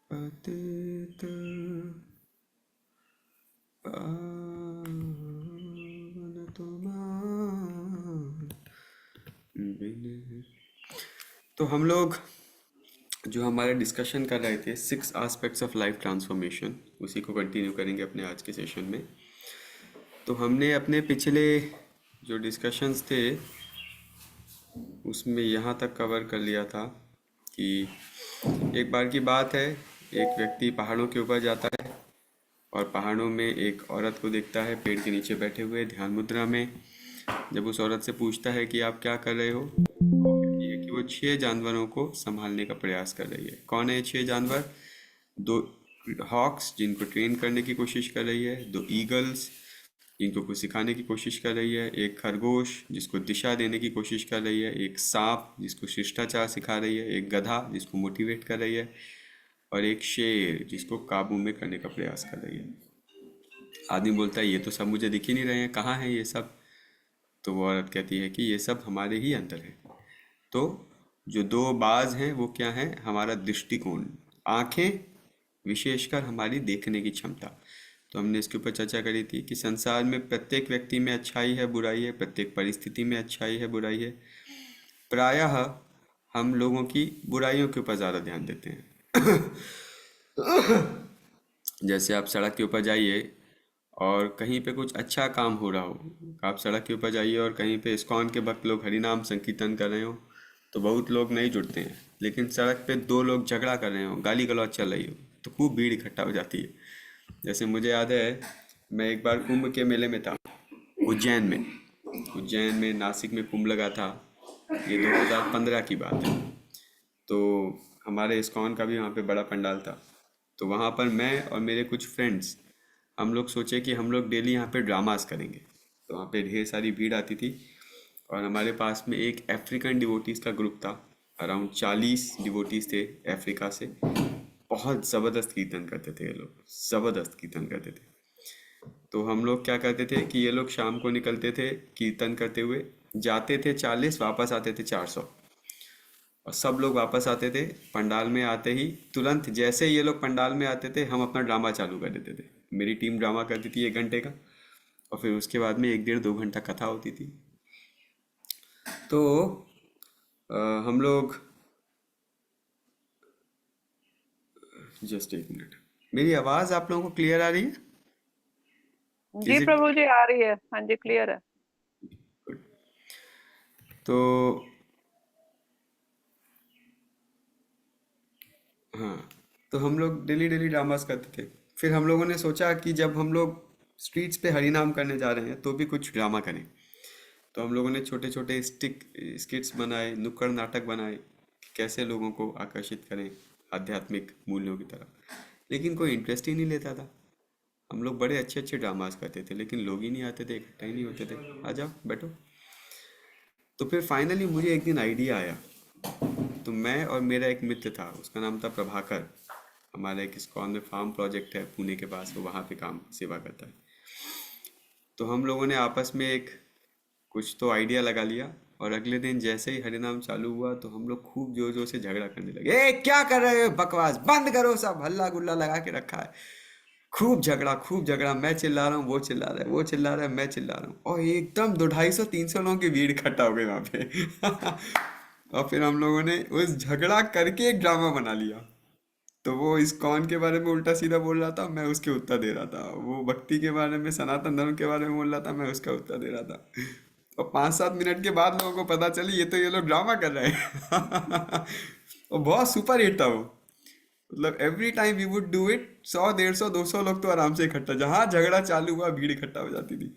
पतित पावन तुम्हार बिन। तो हम लोग जो हमारे डिस्कशन कर रहे थे 6 एस्पेक्ट्स ऑफ लाइफ ट्रांसफॉर्मेशन, उसी को कंटिन्यू करेंगे अपने आज के सेशन में। तो हमने अपने पिछले जो डिस्कशंस थे उसमें यहाँ तक कवर कर लिया था कि एक बार की बात है, एक व्यक्ति पहाड़ों के ऊपर जाता है और पहाड़ों में एक औरत को देखता है पेड़ के नीचे बैठे हुए ध्यान मुद्रा में। जब उस औरत से पूछता है कि आप क्या कर रहे हो, तो वो कहती है कि वो 6 जानवरों को संभालने का प्रयास कर रही है। कौन है ये 6 जानवर? 2 हॉक्स जिनको ट्रेन करने की कोशिश कर रही है, 2 ईगल्स जिनको कुछ सिखाने की कोशिश कर रही है, एक खरगोश जिसको दिशा देने की कोशिश कर रही है, एक सांप जिसको शिष्टाचार सिखा रही है, एक गधा जिसको मोटिवेट कर रही है, और एक शेर जिसको काबू में करने का प्रयास कर रही है। आदमी बोलता है ये तो सब मुझे दिख ही नहीं रहे हैं, कहाँ है ये सब? तो वो औरत कहती है कि ये सब हमारे ही अंदर है। तो जो 2 बाज हैं वो क्या है? हमारा दृष्टिकोण, आंखें, विशेषकर हमारी देखने की क्षमता। तो हमने इसके ऊपर चर्चा करी थी कि संसार में प्रत्येक व्यक्ति में अच्छाई है बुराई है, प्रत्येक परिस्थिति में अच्छाई है बुराई है। प्रायः हम लोगों की बुराइयों के ऊपर ज़्यादा ध्यान देते हैं। जैसे आप सड़क के ऊपर जाइए और कहीं पे कुछ अच्छा काम हो रहा हो, आप सड़क के ऊपर जाइए और कहीं पे इस्कॉन के भक्त लोग हरिनाम संकीर्तन कर रहे हो, तो बहुत लोग नहीं जुड़ते हैं। लेकिन सड़क पे 2 लोग झगड़ा कर रहे हो, गाली गलौज चल रही हो, तो खूब भीड़ इकट्ठा हो जाती है। जैसे मुझे याद है, मैं एक बार कुंभ के मेले में था, उज्जैन में। उज्जैन में, नासिक में कुंभ लगा था। ये 2015 की बात है। तो हमारे इस्कॉन का भी वहाँ पे बड़ा पंडाल था। तो वहाँ पर मैं और मेरे कुछ फ्रेंड्स, हम लोग सोचे कि हम लोग डेली यहाँ पे ड्रामास करेंगे। तो वहाँ पे ढेर सारी भीड़ आती थी और हमारे पास में एक अफ्रीकन डिवोटीज़ का ग्रुप था। अराउंड 40 डिवोटीज़ थे अफ्रीका से। बहुत ज़बरदस्त कीर्तन करते थे ये लोग, ज़बरदस्त कीर्तन करते थे। तो हम लोग क्या करते थे कि ये लोग शाम को निकलते थे कीर्तन करते हुए, जाते थे 40, वापस आते थे 400। और सब लोग वापस आते थे। पंडाल में आते ही तुरंत जैसे ही ये लोग पंडाल में आते थे, हम अपना ड्रामा चालू कर देते थे। मेरी टीम ड्रामा करती थी 1 घंटे का, और फिर उसके बाद में 1 डेढ़ 2 घंटा कथा होती थी। तो हम लोग, जस्ट 1 मिनट, मेरी आवाज़ आप लोगों को क्लियर आ रही है? जी इज इट प्रभु जी, आ रही है। हाँ जी, क्लियर है। गुड? तो हाँ, तो हम लोग डेली डेली ड्रामास करते थे। फिर हम लोगों ने सोचा कि जब हम लोग स्ट्रीट्स पे हरि नाम करने जा रहे हैं तो भी कुछ ड्रामा करें। तो हम लोगों ने छोटे छोटे स्किट्स बनाए, नुक्कड़ नाटक बनाए कि कैसे लोगों को आकर्षित करें आध्यात्मिक मूल्यों की तरफ। लेकिन कोई इंटरेस्ट ही नहीं लेता था। हम लोग बड़े अच्छे अच्छे ड्रामास करते थे लेकिन लोग ही नहीं आते थे, इकट्ठा ही नहीं होते थे। आ जाओ बैठो। तो फिर फाइनली मुझे एक दिन आइडिया आया। तो मैं और मेरा एक मित्र था, उसका नाम था प्रभाकर। हमारा एक इस्कॉन में फार्म प्रोजेक्ट है पुणे के पास, वो वहाँ पे काम सेवा करता है। तो हम लोगों ने आपस में एक कुछ तो आइडिया लगा लिया, और अगले दिन जैसे ही हरिनाम चालू हुआ तो हम लोग खूब जोर जोर से झगड़ा करने लगे। ए क्या कर रहे हो, बकवास बंद करो, सब हल्ला गुल्ला लगा के रखा है। खूब झगड़ा, खूब झगड़ा। मैं चिल्ला रहा हूँ, वो चिल्ला रहा है, वो चिल्ला रहा है, मैं चिल्ला रहा हूँ, और एकदम 200 250 लोगों की भीड़ इकट्ठा हो गई वहां पे। और फिर हम लोगों ने उस झगड़ा करके एक ड्रामा बना लिया। तो वो इस्कॉन के बारे में उल्टा सीधा बोल रहा था, मैं उसके उत्तर दे रहा था। वो भक्ति के बारे में, सनातन धर्म के बारे में बोल रहा था, मैं उसका उत्तर दे रहा था। और 5-7 मिनट के बाद लोगों को पता चली ये तो ये लोग ड्रामा कर रहे हैं। और बहुत सुपर हिट था वो। मतलब every time we would do it, 100 150 200 लोग तो आराम से इकट्ठा, जहाँ झगड़ा चालू हुआ भीड़ इकट्ठा हो जाती थी।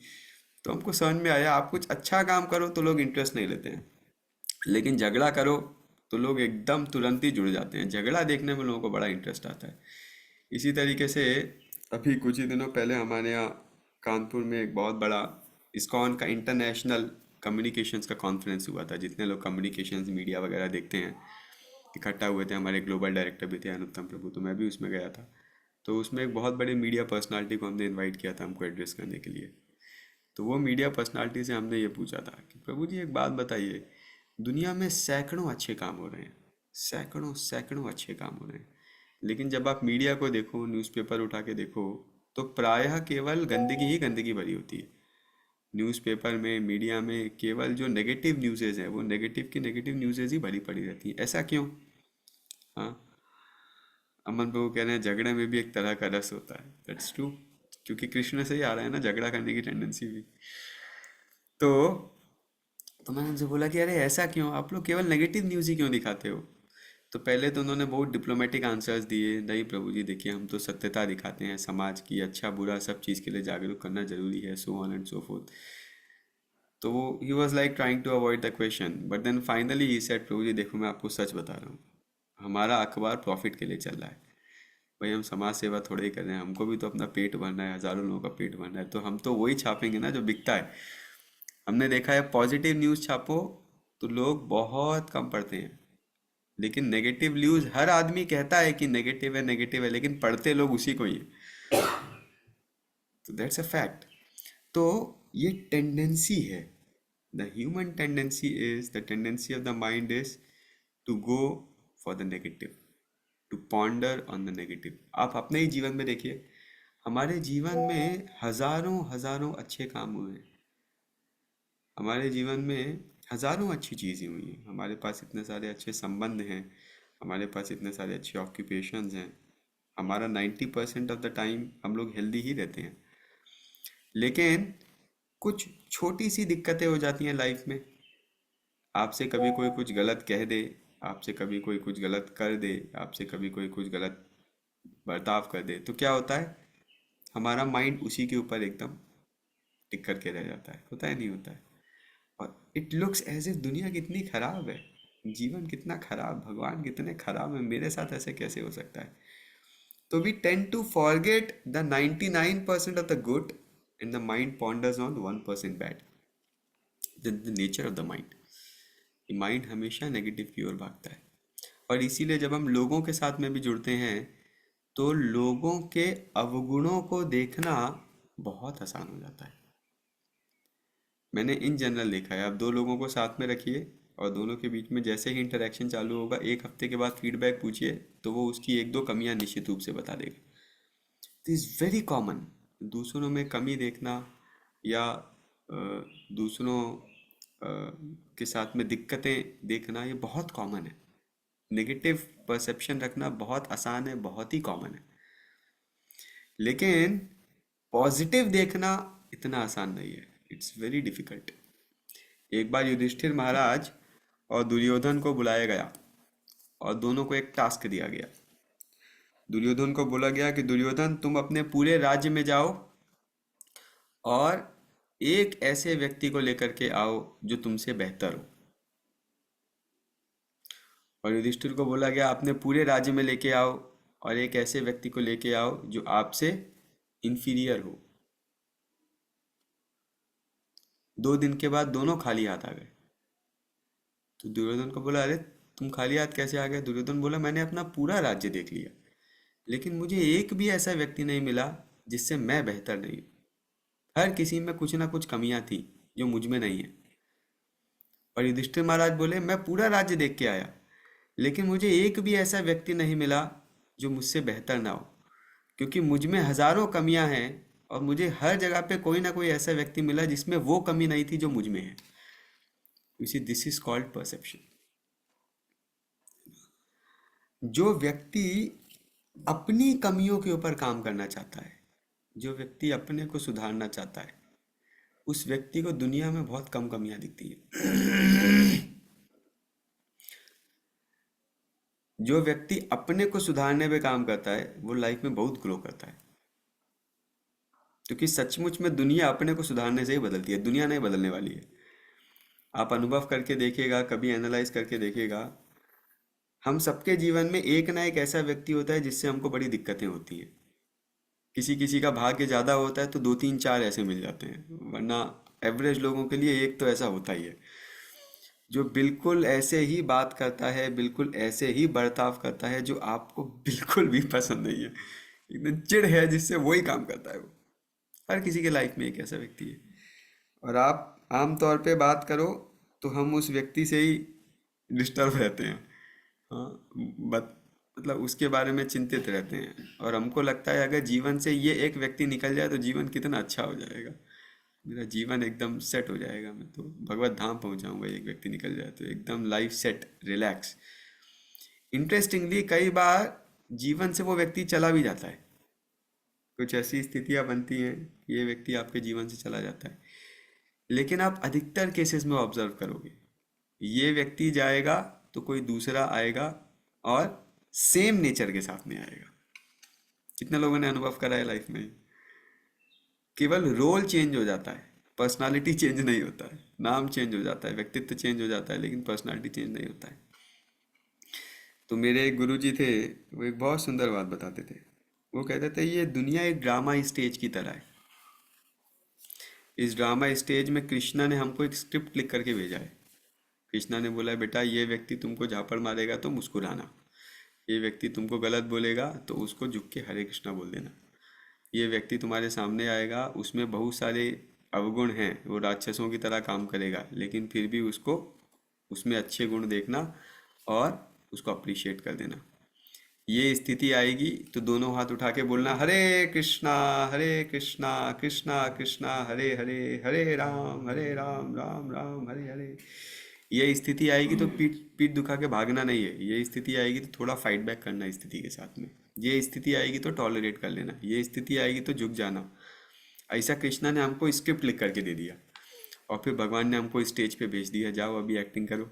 तो हमको समझ में आया, आप कुछ अच्छा काम करो तो लोग इंटरेस्ट नहीं लेते हैं, लेकिन झगड़ा करो तो लोग एकदम तुरंत ही जुड़ जाते हैं। झगड़ा देखने में लोगों को बड़ा इंटरेस्ट आता है। इसी तरीके से अभी कुछ ही दिनों पहले हमारे यहाँ कानपुर में एक बहुत बड़ा इस्कॉन का इंटरनेशनल कम्युनिकेशंस का कॉन्फ्रेंस हुआ था। जितने लोग कम्युनिकेशंस मीडिया वगैरह देखते हैं इकट्ठा हुए थे। हमारे ग्लोबल डायरेक्टर भी थे अनुत्तम प्रभु, तो मैं भी उसमें गया था। तो उसमें एक बहुत बड़े मीडिया पर्सनालिटी को हमने इनवाइट किया था हमको एड्रेस करने के लिए। तो वो मीडिया पर्सनालिटी से हमने ये पूछा था कि प्रभु जी एक बात बताइए, दुनिया में सैकड़ों अच्छे काम हो रहे हैं, सैकड़ों सैकड़ों अच्छे काम हो रहे हैं, लेकिन जब आप मीडिया को देखो, न्यूज़पेपर उठा के देखो, तो प्रायः केवल गंदगी ही गंदगी भरी होती है। न्यूज़पेपर में, मीडिया में केवल जो नेगेटिव न्यूज़ेज हैं वो नेगेटिव की नेगेटिव न्यूज़ेज ही भरी पड़ी रहती हैं। ऐसा क्यों? हाँ, अमन प्रभु कह रहे हैं झगड़े में भी एक तरह का रस होता है। दैट्स ट्रू, क्योंकि कृष्ण से ही आ रहा है ना झगड़ा करने की टेंडेंसी भी। तो तो मैंने उनसे बोला कि अरे ऐसा क्यों, आप लोग केवल नेगेटिव न्यूज़ ही क्यों दिखाते हो? तो पहले तो उन्होंने बहुत डिप्लोमेटिक आंसर्स दिए, नहीं प्रभु जी देखिए हम तो सत्यता दिखाते हैं, समाज की अच्छा बुरा सब चीज़ के लिए जागरूक करना जरूरी है, so on and so forth. तो वो he was like trying to avoid the question, but then finally he said Prabhu ji देखो मैं आपको सच बता रहा हूँ, हमारा अखबार प्रॉफिट के लिए चल रहा है। भाई हम समाज सेवा थोड़े ही कर रहे हैं, हमको भी तो अपना पेट भरना है, हजारों लोगों का पेट भरना है, तो हम तो वही छापेंगे ना जो बिकता है। हमने देखा है पॉजिटिव न्यूज़ छापो तो लोग बहुत कम पढ़ते हैं, लेकिन नेगेटिव न्यूज़ हर आदमी कहता है कि नेगेटिव है, लेकिन पढ़ते लोग उसी को ही है। तो दैट्स अ फैक्ट। तो ये टेंडेंसी है, the human tendency is, the tendency of the mind is to go for the negative, to ponder on the negative. आप अपने ही जीवन में देखिए, हमारे जीवन में हजारों हजारों अच्छे काम हुए हैं, हमारे जीवन में हजारों अच्छी चीज़ें हुई हैं, हमारे पास इतने सारे अच्छे संबंध हैं, हमारे पास इतने सारे अच्छे ऑक्यूपेशंस हैं, हमारा 90% ऑफ द टाइम हम लोग हेल्दी ही रहते हैं। लेकिन कुछ छोटी सी दिक्कतें हो जाती हैं लाइफ में। आपसे कभी कोई कुछ गलत कह दे, आपसे कभी कोई कुछ गलत कर दे, आपसे कभी कोई कुछ गलत बर्ताव कर दे, तो क्या होता है, हमारा माइंड उसी के ऊपर एकदम टिक करके रह जाता है। होता है नहीं होता है? और इट लुक्स एज इफ दुनिया कितनी खराब है, जीवन कितना खराब, भगवान कितने खराब है, मेरे साथ ऐसे कैसे हो सकता है? तो we tend to forget the 99% of the good and the mind ponders on 1% bad. The nature of the mind, mind हमेशा नेगेटिव की ओर भागता है। और इसीलिए जब हम लोगों के साथ में भी जुड़ते हैं तो लोगों के अवगुणों को देखना बहुत आसान हो जाता है। मैंने इन जनरल देखा है, आप दो लोगों को साथ में रखिए और दोनों के बीच में जैसे ही इंटरेक्शन चालू होगा, एक हफ्ते के बाद फीडबैक पूछिए तो वो उसकी एक दो कमियां निश्चित रूप से बता देगा। This is very common. दूसरों में कमी देखना या दूसरों के साथ में दिक्कतें देखना, ये बहुत कॉमन है। नेगेटिव परसेप्शन रखना बहुत आसान है, बहुत ही कॉमन है। लेकिन पॉजिटिव देखना इतना आसान नहीं है, इट्स वेरी डिफिकल्ट। एक बार युधिष्ठिर महाराज और दुर्योधन को बुलाया गया और दोनों को एक टास्क दिया गया। दुर्योधन को बोला गया कि दुर्योधन तुम अपने पूरे राज्य में जाओ और एक ऐसे व्यक्ति को लेकर के आओ जो तुमसे बेहतर हो। और युधिष्ठिर को बोला गया अपने पूरे राज्य में लेके आओ और एक ऐसे व्यक्ति को लेके आओ जो आपसे इंफीरियर हो। 2 दिन के बाद दोनों खाली हाथ आ गए। तो दुर्योधन को बोला अरे तुम खाली हाथ कैसे आ गए? दुर्योधन बोला मैंने अपना पूरा राज्य देख लिया, लेकिन मुझे एक भी ऐसा व्यक्ति नहीं मिला जिससे मैं बेहतर नहीं हूँ। हर किसी में कुछ ना कुछ कमियां थी जो मुझ में नहीं है। और युधिष्ठिर महाराज बोले मैं पूरा राज्य देख के आया, लेकिन मुझे एक भी ऐसा व्यक्ति नहीं मिला जो मुझसे बेहतर ना हो, क्योंकि मुझ में हजारों कमियां हैं और मुझे हर जगह पे कोई ना कोई ऐसा व्यक्ति मिला जिसमें वो कमी नहीं थी जो मुझ में है। You see this is called perception. जो व्यक्ति अपनी कमियों के ऊपर काम करना चाहता है, जो व्यक्ति अपने को सुधारना चाहता है, उस व्यक्ति को दुनिया में बहुत कम कमियां दिखती है। जो व्यक्ति अपने को सुधारने पे काम करता है वो लाइफ में बहुत ग्रो करता है, क्योंकि सचमुच में दुनिया अपने को सुधारने से ही बदलती है, दुनिया नहीं बदलने वाली है। आप अनुभव करके देखिएगा, कभी एनालाइज करके देखिएगा, हम सबके जीवन में एक ना एक ऐसा व्यक्ति होता है जिससे हमको बड़ी दिक्कतें होती हैं। किसी किसी का भाग्य ज़्यादा होता है तो दो तीन चार ऐसे मिल जाते हैं, वरना एवरेज लोगों के लिए एक तो ऐसा होता ही है जो बिल्कुल ऐसे ही बात करता है, बिल्कुल ऐसे ही बर्ताव करता है जो आपको बिल्कुल भी पसंद नहीं है, एकदम चिढ़ है जिससे वही काम करता है वो। हर किसी के लाइफ में एक ऐसा व्यक्ति है, और आप आम तौर पे बात करो तो हम उस व्यक्ति से ही डिस्टर्ब रहते हैं। हाँ, बट मतलब उसके बारे में चिंतित रहते हैं, और हमको लगता है अगर जीवन से ये एक व्यक्ति निकल जाए तो जीवन कितना अच्छा हो जाएगा, मेरा जीवन एकदम सेट हो जाएगा, मैं तो भगवत धाम पहुंच जाऊंगा, एक व्यक्ति निकल जाए तो एकदम लाइफ सेट, रिलैक्स। इंटरेस्टिंगली कई बार जीवन से वो व्यक्ति चला भी जाता है, कुछ ऐसी स्थितियां बनती हैं कि ये व्यक्ति आपके जीवन से चला जाता है, लेकिन आप अधिकतर केसेस में ऑब्जर्व करोगे ये व्यक्ति जाएगा तो कोई दूसरा आएगा, और सेम नेचर के साथ में आएगा। कितने लोगों ने अनुभव करा है लाइफ में? केवल रोल चेंज हो जाता है, पर्सनालिटी चेंज नहीं होता है, नाम चेंज हो जाता है, व्यक्तित्व चेंज हो जाता है, लेकिन पर्सनालिटी चेंज नहीं होता है। तो मेरे एक गुरुजी थे, वो एक बहुत सुंदर बात बताते थे। वो कहते थे ये दुनिया एक ड्रामा स्टेज की तरह है। इस ड्रामा स्टेज में कृष्णा ने हमको एक स्क्रिप्ट लिख करके भेजा है। कृष्णा ने बोला है बेटा ये व्यक्ति तुमको झापड़ मारेगा तो मुस्कुराना, ये व्यक्ति तुमको गलत बोलेगा तो उसको झुक के हरे कृष्णा बोल देना, ये व्यक्ति तुम्हारे सामने आएगा उसमें बहुत सारे अवगुण हैं, वो राक्षसों की तरह काम करेगा, लेकिन फिर भी उसको उसमें अच्छे गुण देखना और उसको अप्रिशिएट कर देना। ये स्थिति आएगी तो दोनों हाथ उठा के बोलना हरे कृष्णा कृष्णा कृष्णा हरे हरे, हरे राम राम राम हरे हरे। ये स्थिति आएगी तो पीठ पीठ दुखा के भागना नहीं है, ये स्थिति आएगी तो थोड़ा फाइट बैक करना स्थिति के साथ में, ये स्थिति आएगी तो टॉलरेट कर लेना, ये स्थिति आएगी तो झुक जाना। ऐसा कृष्णा ने हमको स्क्रिप्ट लिख करके दे दिया, और फिर भगवान ने हमको स्टेज पे भेज दिया, जाओ अभी एक्टिंग करो।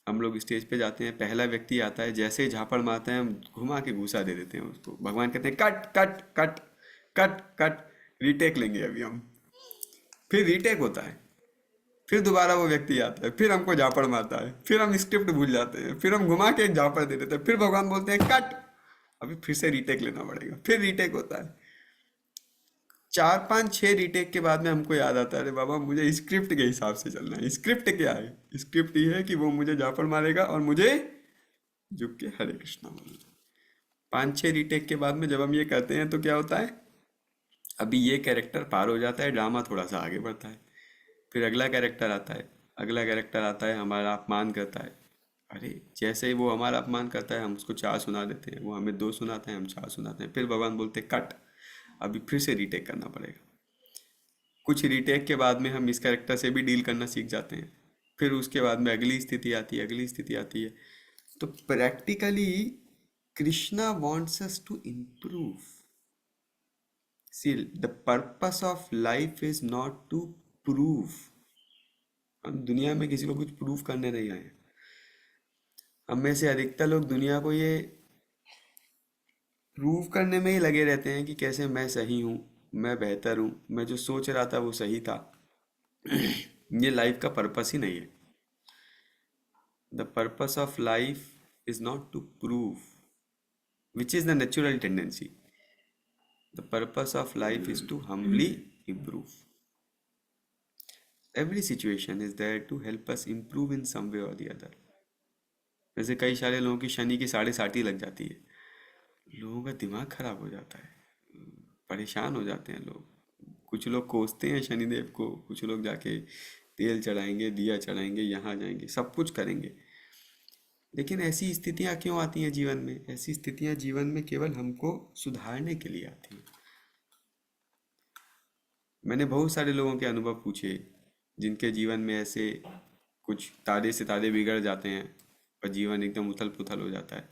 हम लोग स्टेज पे जाते हैं, पहला व्यक्ति आता है, जैसे ही झापड़ मारते हैं हम घुमा के घूसा दे देते हैं उसको। भगवान कहते हैं cut cut cut cut cut, retake लेंगे अभी हम। फिर रीटेक होता है, फिर दोबारा वो व्यक्ति आता है, फिर हमको झापड़ मारता है, फिर हम स्क्रिप्ट भूल जाते हैं, फिर हम घुमा के एक झापड़ दे देते हैं, फिर भगवान बोलते हैं कट, अभी फिर से रीटेक लेना पड़ेगा, फिर रीटेक होता है। 4 5 6 रीटेक के बाद में हमको याद आता है अरे बाबा मुझे स्क्रिप्ट के हिसाब से चलना है। स्क्रिप्ट क्या है? स्क्रिप्ट ये है कि वो मुझे झापड़ मारेगा और मुझे झुक के हरे कृष्णा बोलना। 5 6 रीटेक के बाद में जब हम ये करते हैं तो क्या होता है, अभी ये कैरेक्टर पार हो जाता है, ड्रामा थोड़ा सा आगे बढ़ता है। फिर अगला कैरेक्टर आता है, अगला कैरेक्टर आता है, हमारा अपमान करता है। अरे जैसे ही वो हमारा अपमान करता है हम उसको 4 सुना देते हैं, वो हमें 2 सुनाते हैं, हम 4 सुनाते हैं, फिर भगवान बोलते हैं कट, अभी फिर से रीटेक करना पड़ेगा। कुछ रीटेक के बाद में हम इस कैरेक्टर से भी डील करना सीख जाते हैं, फिर उसके बाद में अगली स्थिति आती है, अगली स्थिति आती है। तो practically Krishna wants us to improve. See the purpose of life is not to prove. हम दुनिया में किसी को कुछ प्रूव करने नहीं आए। हम में से अधिकतर लोग दुनिया को ये प्रूव करने में ही लगे रहते हैं कि कैसे मैं सही हूँ, मैं बेहतर हूँ, मैं जो सोच रहा था वो सही था। ये लाइफ का पर्पस ही नहीं है। The purpose of life is not to prove, which is the natural tendency. The purpose of life is to humbly improve. Every situation is there to help us improve in some way or the other. जैसे कई सारे लोगों की शनि की 6.5 लग जाती है, लोगों का दिमाग खराब हो जाता है, परेशान हो जाते हैं लोग। कुछ लोग कोसते हैं शनिदेव को, कुछ लोग जाके तेल चढ़ाएंगे, दिया चढ़ाएंगे, यहाँ जाएंगे, सब कुछ करेंगे। लेकिन ऐसी स्थितियाँ क्यों आती हैं जीवन में? ऐसी स्थितियाँ जीवन में केवल हमको सुधारने के लिए आती हैं। मैंने बहुत सारे लोगों के अनुभव पूछे जिनके जीवन में ऐसे कुछ तारे सितारे बिगड़ जाते हैं और जीवन एकदम उथल पुथल हो जाता है।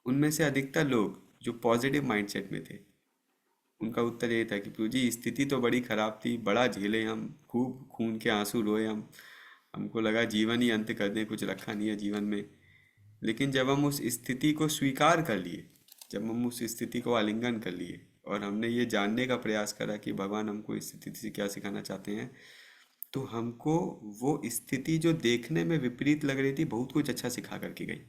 उनमें से अधिकतर लोग जो पॉजिटिव माइंडसेट में थे, उनका उत्तर ये था कि प्रभु जी स्थिति तो बड़ी खराब थी, बड़ा झेले हम, खूब खून के आंसू रोए हम, हमको लगा जीवन ही अंत कर दें, कुछ रखा नहीं है जीवन में। लेकिन जब हम उस स्थिति को स्वीकार कर लिए, जब हम उस स्थिति को आलिंगन कर लिए और हमने ये जानने का प्रयास करा कि भगवान हमको इस स्थिति से क्या सिखाना चाहते हैं, तो हमको वो स्थिति जो देखने में विपरीत लग रही थी बहुत कुछ अच्छा सिखा करके गई।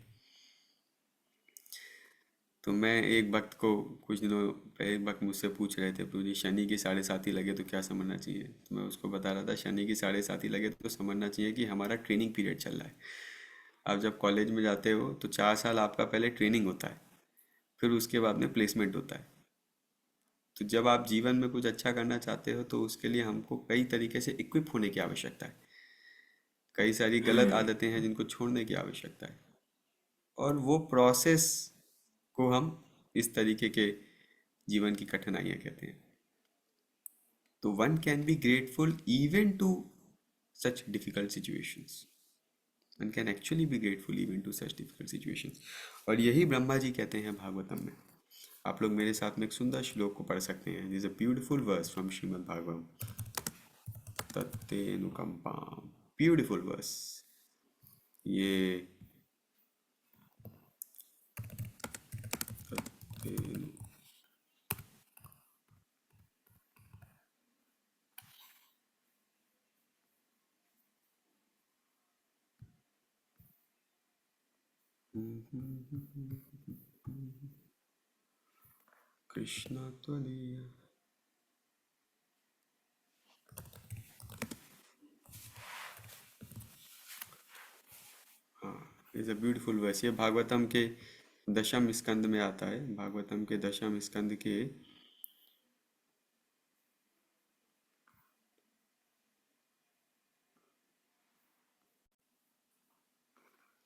तो मैं एक भक्त को कुछ दिनों पहले एक भक्त मुझसे पूछ रहे थे प्रभु जी शनि की 7.5 लगे तो क्या समझना चाहिए। तो मैं उसको बता रहा था शनि की 7.5 लगे तो समझना चाहिए कि हमारा ट्रेनिंग पीरियड चल रहा है। आप जब कॉलेज में जाते हो तो 4 साल आपका पहले ट्रेनिंग होता है, फिर उसके बाद में प्लेसमेंट होता है। तो जब आप जीवन में कुछ अच्छा करना चाहते हो तो उसके लिए हमको कई तरीके से इक्विप होने की आवश्यकता है। कई सारी गलत आदतें हैं जिनको छोड़ने की आवश्यकता है, और वो प्रोसेस को हम इस तरीके के जीवन की कठिनाइयाँ कहते हैं। तो one can be grateful even to such difficult situations. One can actually be grateful even to such difficult situations. और यही ब्रह्मा जी कहते हैं भागवतम में। आप लोग मेरे साथ में एक सुंदर श्लोक को पढ़ सकते हैं। This a beautiful verse from Shrimad Bhagavatam. तत्तेनुकंपाम, ब्यूटीफुल वर्स। ये तत्तेनु कृष्ण त्वदीय। हाँ, इज अ ब्यूटीफुल वर्स। ये भागवतम के दशम स्कंद में आता है। भागवतम के दशम स्कंद के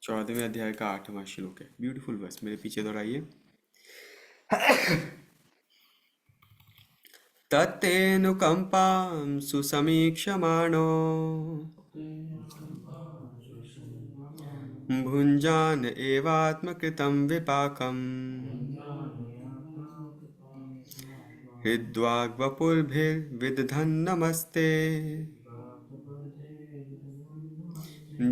14वें अध्याय का 8वां श्लोक है। ब्यूटीफुल वर्स, मेरे पीछे दोहराइए। तत्तेनुकंपां सुसमीक्षमाणो भुञ्जान एवात्मकृतं विपाकम् हृद्वाग्वपुर्भिर्विदधन् नमस्ते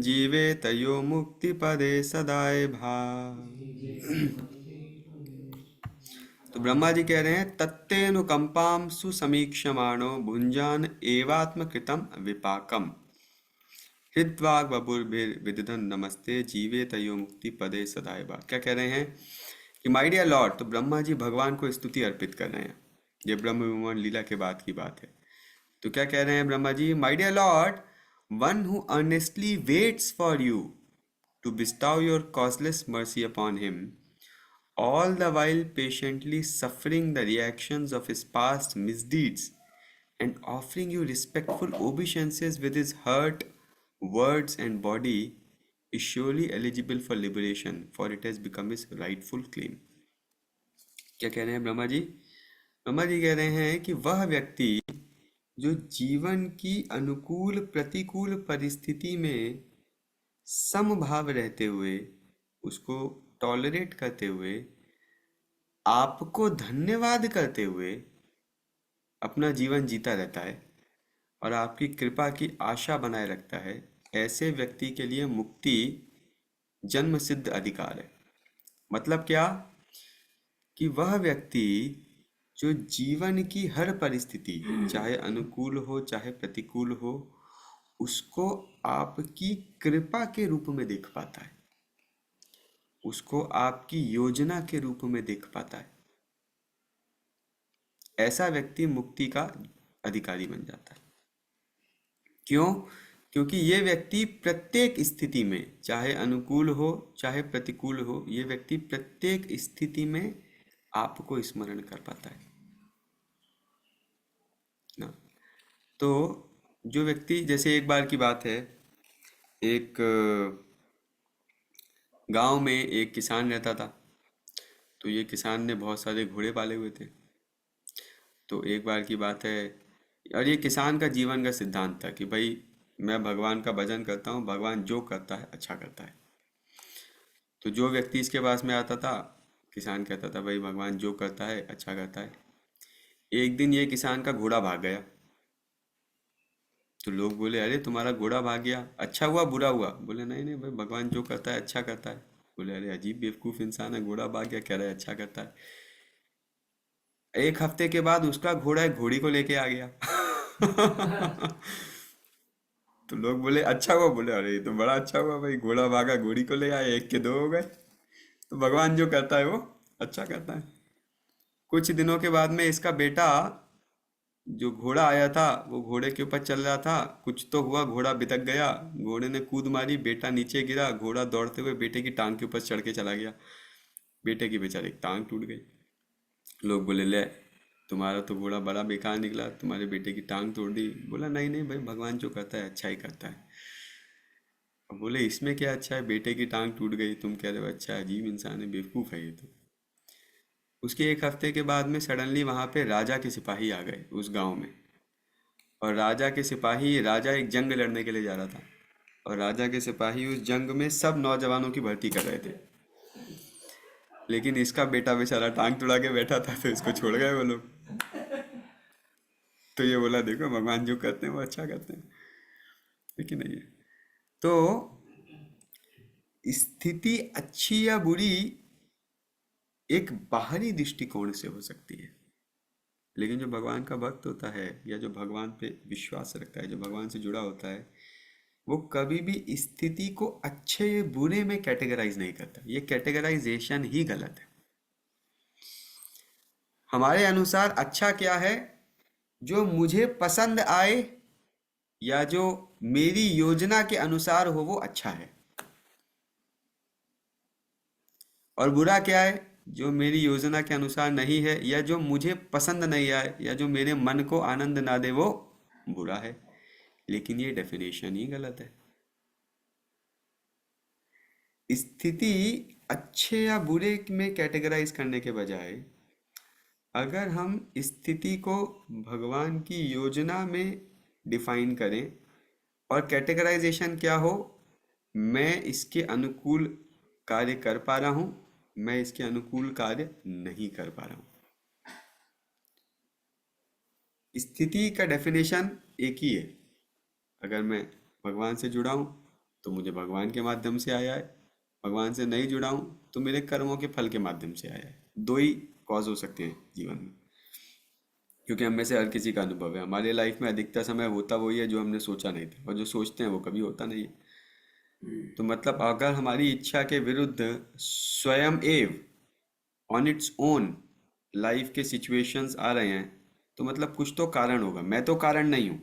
जीवेत यो मुक्तिपदे सदाए भा। तो ब्रह्मा जी कह रहे हैं तत्तेनुकंपाम सुसमीक्षमाणो भुंजान एवात्मकृतम विपाकम हृद्वाग बपुर्भिर्विदधन् नमस्ते जीवेत यो मुक्ति पदे सदाए बा। क्या कह रहे हैं कि माय डियर लॉर्ड। तो ब्रह्मा जी भगवान को स्तुति अर्पित कर रहे हैं। ये ब्रह्म विमान लीला के बाद की बात है। तो क्या कह रहे हैं Brahma ji? My dear lord, one who earnestly waits for you to bestow your causeless mercy upon him, all the while patiently suffering the reactions of his past misdeeds and offering you respectful obeisances with his heart, words, and body, is surely eligible for liberation, for it has become his rightful claim. क्या कह रहे हैं ब्रह्मा जी? ब्रह्मा जी कह रहे हैं कि वह व्यक्ति जो जीवन की अनुकूल प्रतिकूल परिस्थिति में समभाव रहते हुए, उसको टॉलरेट करते हुए, आपको धन्यवाद करते हुए अपना जीवन जीता रहता है और आपकी कृपा की आशा बनाए रखता है, ऐसे व्यक्ति के लिए मुक्ति जन्म सिद्ध अधिकार है। मतलब क्या? कि वह व्यक्ति जो जीवन की हर परिस्थिति, चाहे अनुकूल हो चाहे प्रतिकूल हो, उसको आपकी कृपा के रूप में देख पाता है, उसको आपकी योजना के रूप में देख पाता है, ऐसा व्यक्ति मुक्ति का अधिकारी बन जाता है। क्यों? क्योंकि ये व्यक्ति प्रत्येक स्थिति में, चाहे अनुकूल हो चाहे प्रतिकूल हो, ये व्यक्ति प्रत्येक स्थिति में आपको स्मरण कर पाता है ना। तो जो व्यक्ति, जैसे एक बार की बात है, एक गांव में एक किसान रहता था। तो ये किसान ने बहुत सारे घोड़े पाले हुए थे। तो एक बार की बात है, और ये किसान का जीवन का सिद्धांत था कि भाई मैं भगवान का भजन करता हूँ, भगवान जो करता है अच्छा करता है। तो जो व्यक्ति इसके पास में आता था, किसान कहता था भाई भगवान जो करता है अच्छा करता है। एक दिन ये किसान का घोड़ा भाग गया। तो लोग बोले अरे तुम्हारा घोड़ा भाग गया, अच्छा हुआ बुरा हुआ? बोले नहीं नहीं भाई, भगवान जो करता है अच्छा करता है। बोले अरे अजीब बेवकूफ़ इंसान है, घोड़ा भाग गया, कह रहा है अच्छा करता है। एक हफ्ते के बाद उसका घोड़ा एक घोड़ी को लेके आ गया। तो लोग बोले अच्छा हुआ? बोले अरे ये तो बड़ा अच्छा हुआ भाई, घोड़ा भागा घोड़ी को ले आए, एक के दो हो गए। तो भगवान जो करता है वो अच्छा करता है। कुछ दिनों के बाद में इसका बेटा, जो घोड़ा आया था वो घोड़े के ऊपर चल रहा था, कुछ तो हुआ, घोड़ा बिदक गया, घोड़े ने कूद मारी, बेटा नीचे गिरा, घोड़ा दौड़ते हुए बेटे की टांग के ऊपर चढ़ के चला गया। बेटे की बेचारे की टांग टूट गई। लोग बोले ले, तुम्हारा तो घोड़ा बड़ा बेकार निकला, तुम्हारे बेटे की टांग तोड़ दी। बोला नहीं नहीं भाई, भगवान जो करता है अच्छा ही करता है। अब बोले इसमें क्या अच्छा है, बेटे की टांग टूट गई, तुम कह रहे हो अच्छा है, अजीब इंसान है, बेवकूफ़ है ये तो। उसके एक हफ्ते के बाद में सडनली वहां पे राजा के सिपाही आ गए उस गांव में। और राजा के सिपाही, राजा एक जंग लड़ने के लिए जा रहा था, और राजा के सिपाही उस जंग में सब नौजवानों की भर्ती कर रहे थे। लेकिन इसका बेटा बेचारा टांग तुड़ा के बैठा था, तो इसको छोड़ गए वो लोग। तो ये बोला, देखो भगवान जो करते हैं वो अच्छा करते हैं, लेकिन नहीं है। तो स्थिति अच्छी या बुरी एक बाहरी दृष्टिकोण से हो सकती है, लेकिन जो भगवान का भक्त होता है या जो भगवान पे विश्वास रखता है, जो भगवान से जुड़ा होता है, वो कभी भी स्थिति को अच्छे या बुरे में कैटेगराइज नहीं करता। ये कैटेगराइजेशन ही गलत है। हमारे अनुसार अच्छा क्या है? जो मुझे पसंद आए या जो मेरी योजना के अनुसार हो वो अच्छा है। और बुरा क्या है? जो मेरी योजना के अनुसार नहीं है या जो मुझे पसंद नहीं आए या जो मेरे मन को आनंद ना दे वो बुरा है। लेकिन ये डेफिनेशन ही गलत है। स्थिति अच्छे या बुरे में कैटेगराइज करने के बजाय अगर हम स्थिति को भगवान की योजना में डिफाइन करें, और कैटेगराइजेशन क्या हो, मैं इसके अनुकूल कार्य कर पा रहा हूं, मैं इसके अनुकूल कार्य नहीं कर पा रहा हूं। स्थिति का डेफिनेशन एक ही है। अगर मैं भगवान से जुड़ा हूं तो मुझे भगवान के माध्यम से आया है, भगवान से नहीं जुड़ा हूं तो मेरे कर्मों के फल के माध्यम से आया है। दो ही कॉज हो सकते हैं जीवन में, क्योंकि हम में से हर किसी का अनुभव है। हमारे लाइफ में अधिकतर समय होता वही है जो हमने सोचा नहीं था, और जो सोचते हैं वो कभी होता नहीं है। तो मतलब अगर हमारी इच्छा के विरुद्ध स्वयं एव ऑन इट्स ओन लाइफ के सिचुएशंस आ रहे हैं, तो मतलब कुछ तो कारण होगा। मैं तो कारण नहीं हूँ।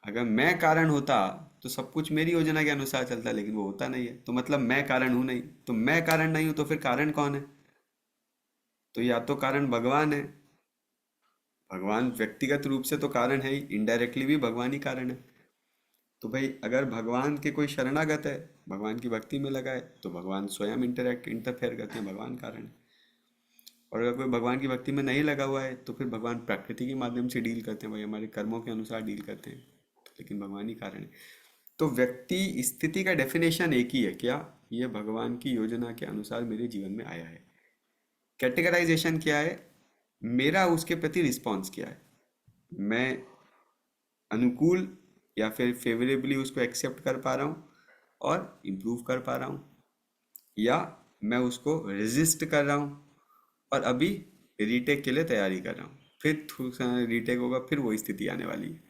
अगर मैं कारण होता तो सब कुछ मेरी योजना के अनुसार चलता, लेकिन वो होता नहीं है, तो मतलब मैं कारण हूं नहीं। तो मैं कारण नहीं हूं तो फिर कारण कौन है? तो या तो कारण भगवान है। भगवान व्यक्तिगत रूप से तो कारण है ही, इनडायरेक्टली भी भगवान ही कारण है। तो भाई अगर भगवान के कोई शरणागत है, भगवान की भक्ति में लगा है, तो भगवान स्वयं इंटरफेयर करते हैं, भगवान कारण है। और अगर कोई भगवान की भक्ति में नहीं लगा हुआ है तो फिर भगवान प्रकृति के माध्यम से डील करते हैं, भाई हमारे कर्मों के अनुसार डील करते हैं, लेकिन भगवान ही कारण है। तो व्यक्ति स्थिति का डेफिनेशन एक ही है, क्या? ये भगवान की योजना के अनुसार मेरे जीवन में आया है। कैटेगराइजेशन क्या है? मेरा उसके प्रति रिस्पॉन्स क्या है? मैं अनुकूल या फिर फेवरेबली उसको एक्सेप्ट कर पा रहा हूँ और इम्प्रूव कर पा रहा हूँ, या मैं उसको रेजिस्ट कर रहा हूँ और अभी रीटेक के लिए तैयारी कर रहा हूँ। फिर रीटेक होगा, फिर वो स्थिति आने वाली है।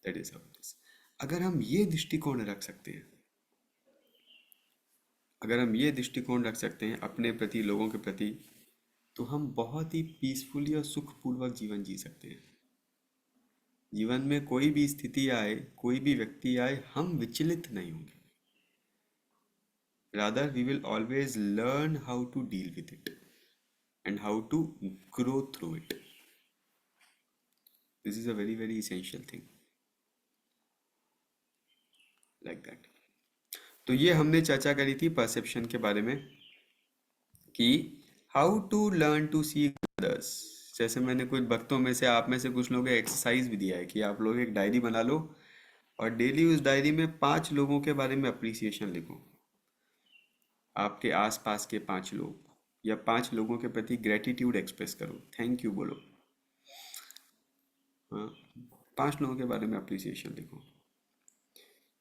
That is how it is. अगर हम ये दृष्टिकोण रख सकते हैं, अगर हम ये दृष्टिकोण रख सकते हैं अपने प्रति, लोगों के प्रति, तो हम बहुत ही पीसफुली और सुखपूर्वक जीवन जी सकते हैं। जीवन में कोई भी स्थिति आए, कोई भी व्यक्ति आए, हम विचलित नहीं होंगे। Rather we will always learn how to deal with it and how to grow through it. This is a very very essential thing, like that. तो ये हमने चर्चा करी थी परसेप्शन के बारे में, कि how to learn to see others. जैसे मैंने कुछ भक्तों में से, आप में से कुछ लोगों को एक्सरसाइज भी दिया है कि आप लोग एक डायरी बना लो और डेली उस डायरी में 5 लोगों के बारे में अप्रिसिएशन लिखो। आपके आसपास के 5 लोग, या 5 लोगों के प्रति ग्रेटिट्यूड एक्सप्रेस करो, थैंक यू बोलो। हाँ, 5 लोगों के बारे में अप्रिसिएशन लिखो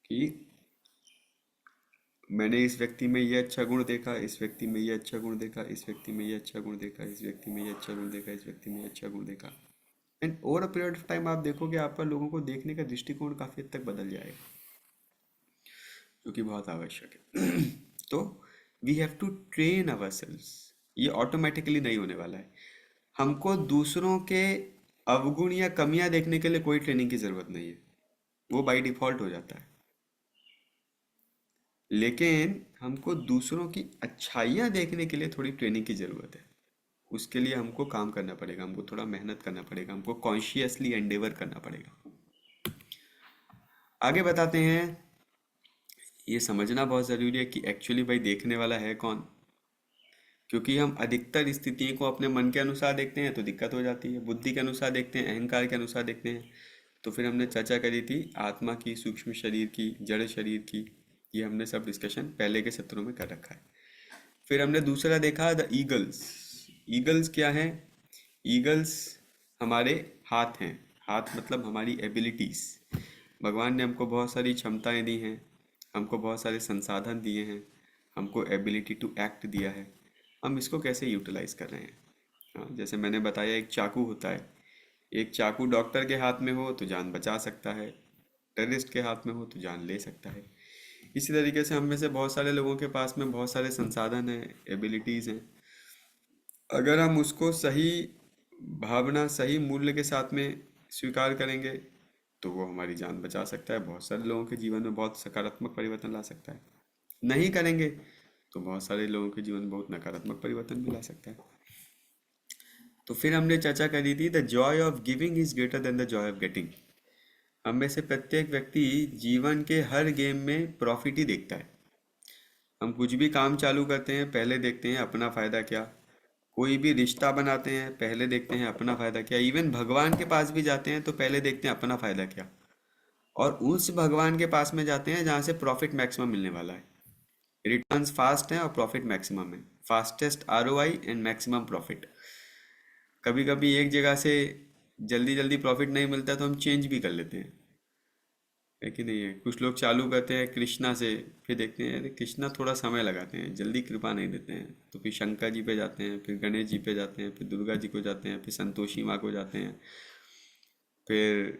कि मैंने इस व्यक्ति में ये अच्छा गुण देखा, इस व्यक्ति में ये अच्छा गुण देखा, इस व्यक्ति में ये अच्छा गुण देखा, इस व्यक्ति में ये अच्छा गुण देखा, इस व्यक्ति में ये अच्छा गुण देखा। And over a period of time आप देखोगे आपका लोगों को देखने का दृष्टिकोण काफी हद तक बदल जाएगा, जो कि बहुत आवश्यक है। तो we have to train ourselves. ये ऑटोमेटिकली नहीं होने वाला है। हमको दूसरों के अवगुण या कमियां देखने के लिए कोई ट्रेनिंग की जरूरत नहीं है, वो बाय डिफॉल्ट हो जाता है। लेकिन हमको दूसरों की अच्छाइयाँ देखने के लिए थोड़ी ट्रेनिंग की ज़रूरत है। उसके लिए हमको काम करना पड़ेगा, हमको थोड़ा मेहनत करना पड़ेगा, हमको कॉन्शियसली एंडेवर करना पड़ेगा। आगे बताते हैं। ये समझना बहुत ज़रूरी है कि एक्चुअली भाई देखने वाला है कौन। क्योंकि हम अधिकतर स्थितियों को अपने मन के अनुसार देखते हैं तो दिक्कत हो जाती है, बुद्धि के अनुसार देखते हैं, अहंकार के अनुसार देखते हैं। तो फिर हमने चर्चा करी थी आत्मा की, सूक्ष्म शरीर की, जड़ शरीर की। ये हमने सब डिस्कशन पहले के सत्रों में कर रखा है। फिर हमने दूसरा देखा द ईगल्स। ईगल्स क्या है? ईगल्स हमारे हाथ हैं। हाथ मतलब हमारी एबिलिटीज। भगवान ने हमको बहुत सारी क्षमताएं दी हैं, हमको बहुत सारे संसाधन दिए हैं, हमको एबिलिटी टू एक्ट दिया है। हम इसको कैसे यूटिलाइज कर रहे हैं? हाँ, जैसे मैंने बताया एक चाकू होता है। एक चाकू डॉक्टर के हाथ में हो तो जान बचा सकता है, टेररिस्ट के हाथ में हो तो जान ले सकता है। इसी तरीके से हम में से बहुत सारे लोगों के पास में बहुत सारे संसाधन हैं, एबिलिटीज़ हैं। अगर हम उसको सही भावना, सही मूल्य के साथ में स्वीकार करेंगे तो वो हमारी जान बचा सकता है, बहुत सारे लोगों के जीवन में बहुत सकारात्मक परिवर्तन ला सकता है। नहीं करेंगे तो बहुत सारे लोगों के जीवन में बहुत नकारात्मक परिवर्तन भी ला सकता है। तो फिर हमने चर्चा करी थी the Joy of giving is greater than the Joy of getting. हम में से प्रत्येक व्यक्ति जीवन के हर गेम में प्रॉफिट ही देखता है। हम कुछ भी काम चालू करते हैं पहले देखते हैं अपना फायदा क्या। कोई भी रिश्ता बनाते हैं पहले देखते हैं अपना फायदा क्या। इवन भगवान के पास भी जाते हैं तो पहले देखते हैं अपना फायदा क्या। और उस भगवान के पास में जाते हैं जहाँ से प्रॉफिट मैक्सिमम मिलने वाला है। रिटर्न्स फास्ट हैं और प्रॉफिट मैक्सिमम है। Fastest ROI and maximum profit. कभी कभी एक जगह से जल्दी जल्दी प्रॉफिट नहीं मिलता तो हम चेंज भी कर लेते हैं, है कि नहीं है? कुछ लोग चालू करते हैं कृष्णा से, फिर देखते हैं अरे कृष्णा थोड़ा समय लगाते हैं, जल्दी कृपा नहीं देते हैं, तो फिर शंकर जी पे जाते हैं, फिर गणेश जी पे जाते हैं, फिर दुर्गा जी को जाते हैं, फिर संतोषी माँ को जाते हैं, फिर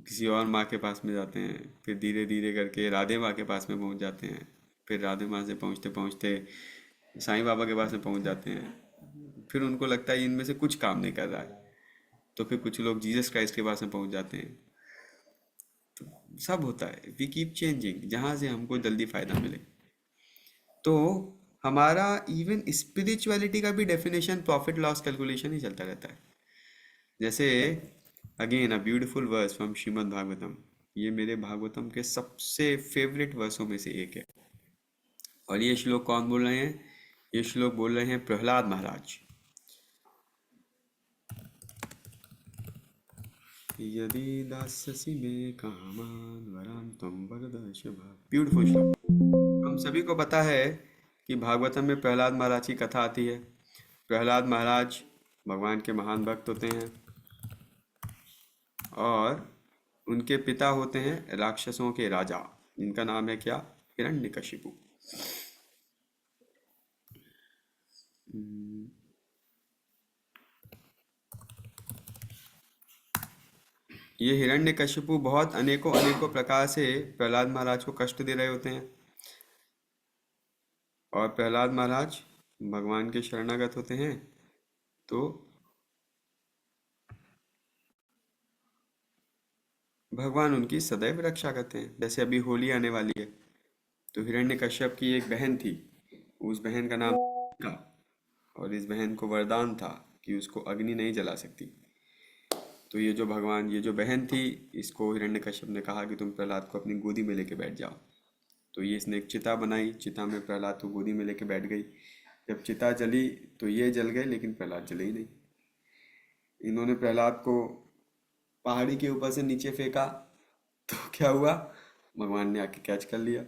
किसी और माँ के पास में जाते हैं, फिर धीरे धीरे करके राधे माँ के पास में पहुँच जाते हैं, फिर राधे माँ से पहुँचते पहुँचते साईं बाबा के पास में पहुँच जाते हैं। फिर उनको लगता है इनमें से कुछ काम नहीं कर रहा है, तो फिर कुछ लोग जीसस क्राइस्ट के पास में पहुँच जाते हैं। सब होता है, वी कीप चेंजिंग जहाँ से हमको जल्दी फायदा मिले। तो हमारा इवन स्पिरिचुअलिटी का भी डेफिनेशन प्रॉफिट लॉस कैलकुलेशन ही चलता रहता है। जैसे again a beautiful verse from Shrimad Bhagavatam. ये मेरे भागवतम के सबसे फेवरेट वर्सों में से एक है। और ये श्लोक कौन बोल रहे हैं? ये श्लोक बोल रहे हैं प्रहलाद महाराज। यदि दास्यसि मे कामान वरान त्वं वरदास्यसि। ब्यूटीफुल श्लोक। हम सभी को पता है कि भागवतम में प्रहलाद महाराज की कथा आती है। प्रहलाद महाराज भगवान के महान भक्त होते हैं और उनके पिता होते हैं राक्षसों के राजा, जिनका नाम है क्या? हिरण्यकशिपु। ये हिरण्यकशिपु बहुत अनेकों अनेकों प्रकार से प्रहलाद महाराज को कष्ट दे रहे होते हैं। और प्रहलाद महाराज भगवान के शरणागत होते हैं तो भगवान उनकी सदैव रक्षा करते हैं। जैसे अभी होली आने वाली है तो हिरण्यकश्यप की एक बहन थी, उस बहन का नाम था, और इस बहन को वरदान था कि उसको अग्नि नहीं जला सकती। तो ये जो भगवान, ये जो बहन थी, इसको हिरण्यकश्यप ने कहा कि तुम प्रहलाद को अपनी गोदी में लेके बैठ जाओ। तो ये इसने एक चिता बनाई, चिता में प्रहलाद को गोदी में लेके बैठ गई। जब चिता जली तो ये जल गए लेकिन प्रहलाद जले ही नहीं। इन्होंने प्रहलाद को पहाड़ी के ऊपर से नीचे फेंका तो क्या हुआ? भगवान ने आके कैच कर लिया।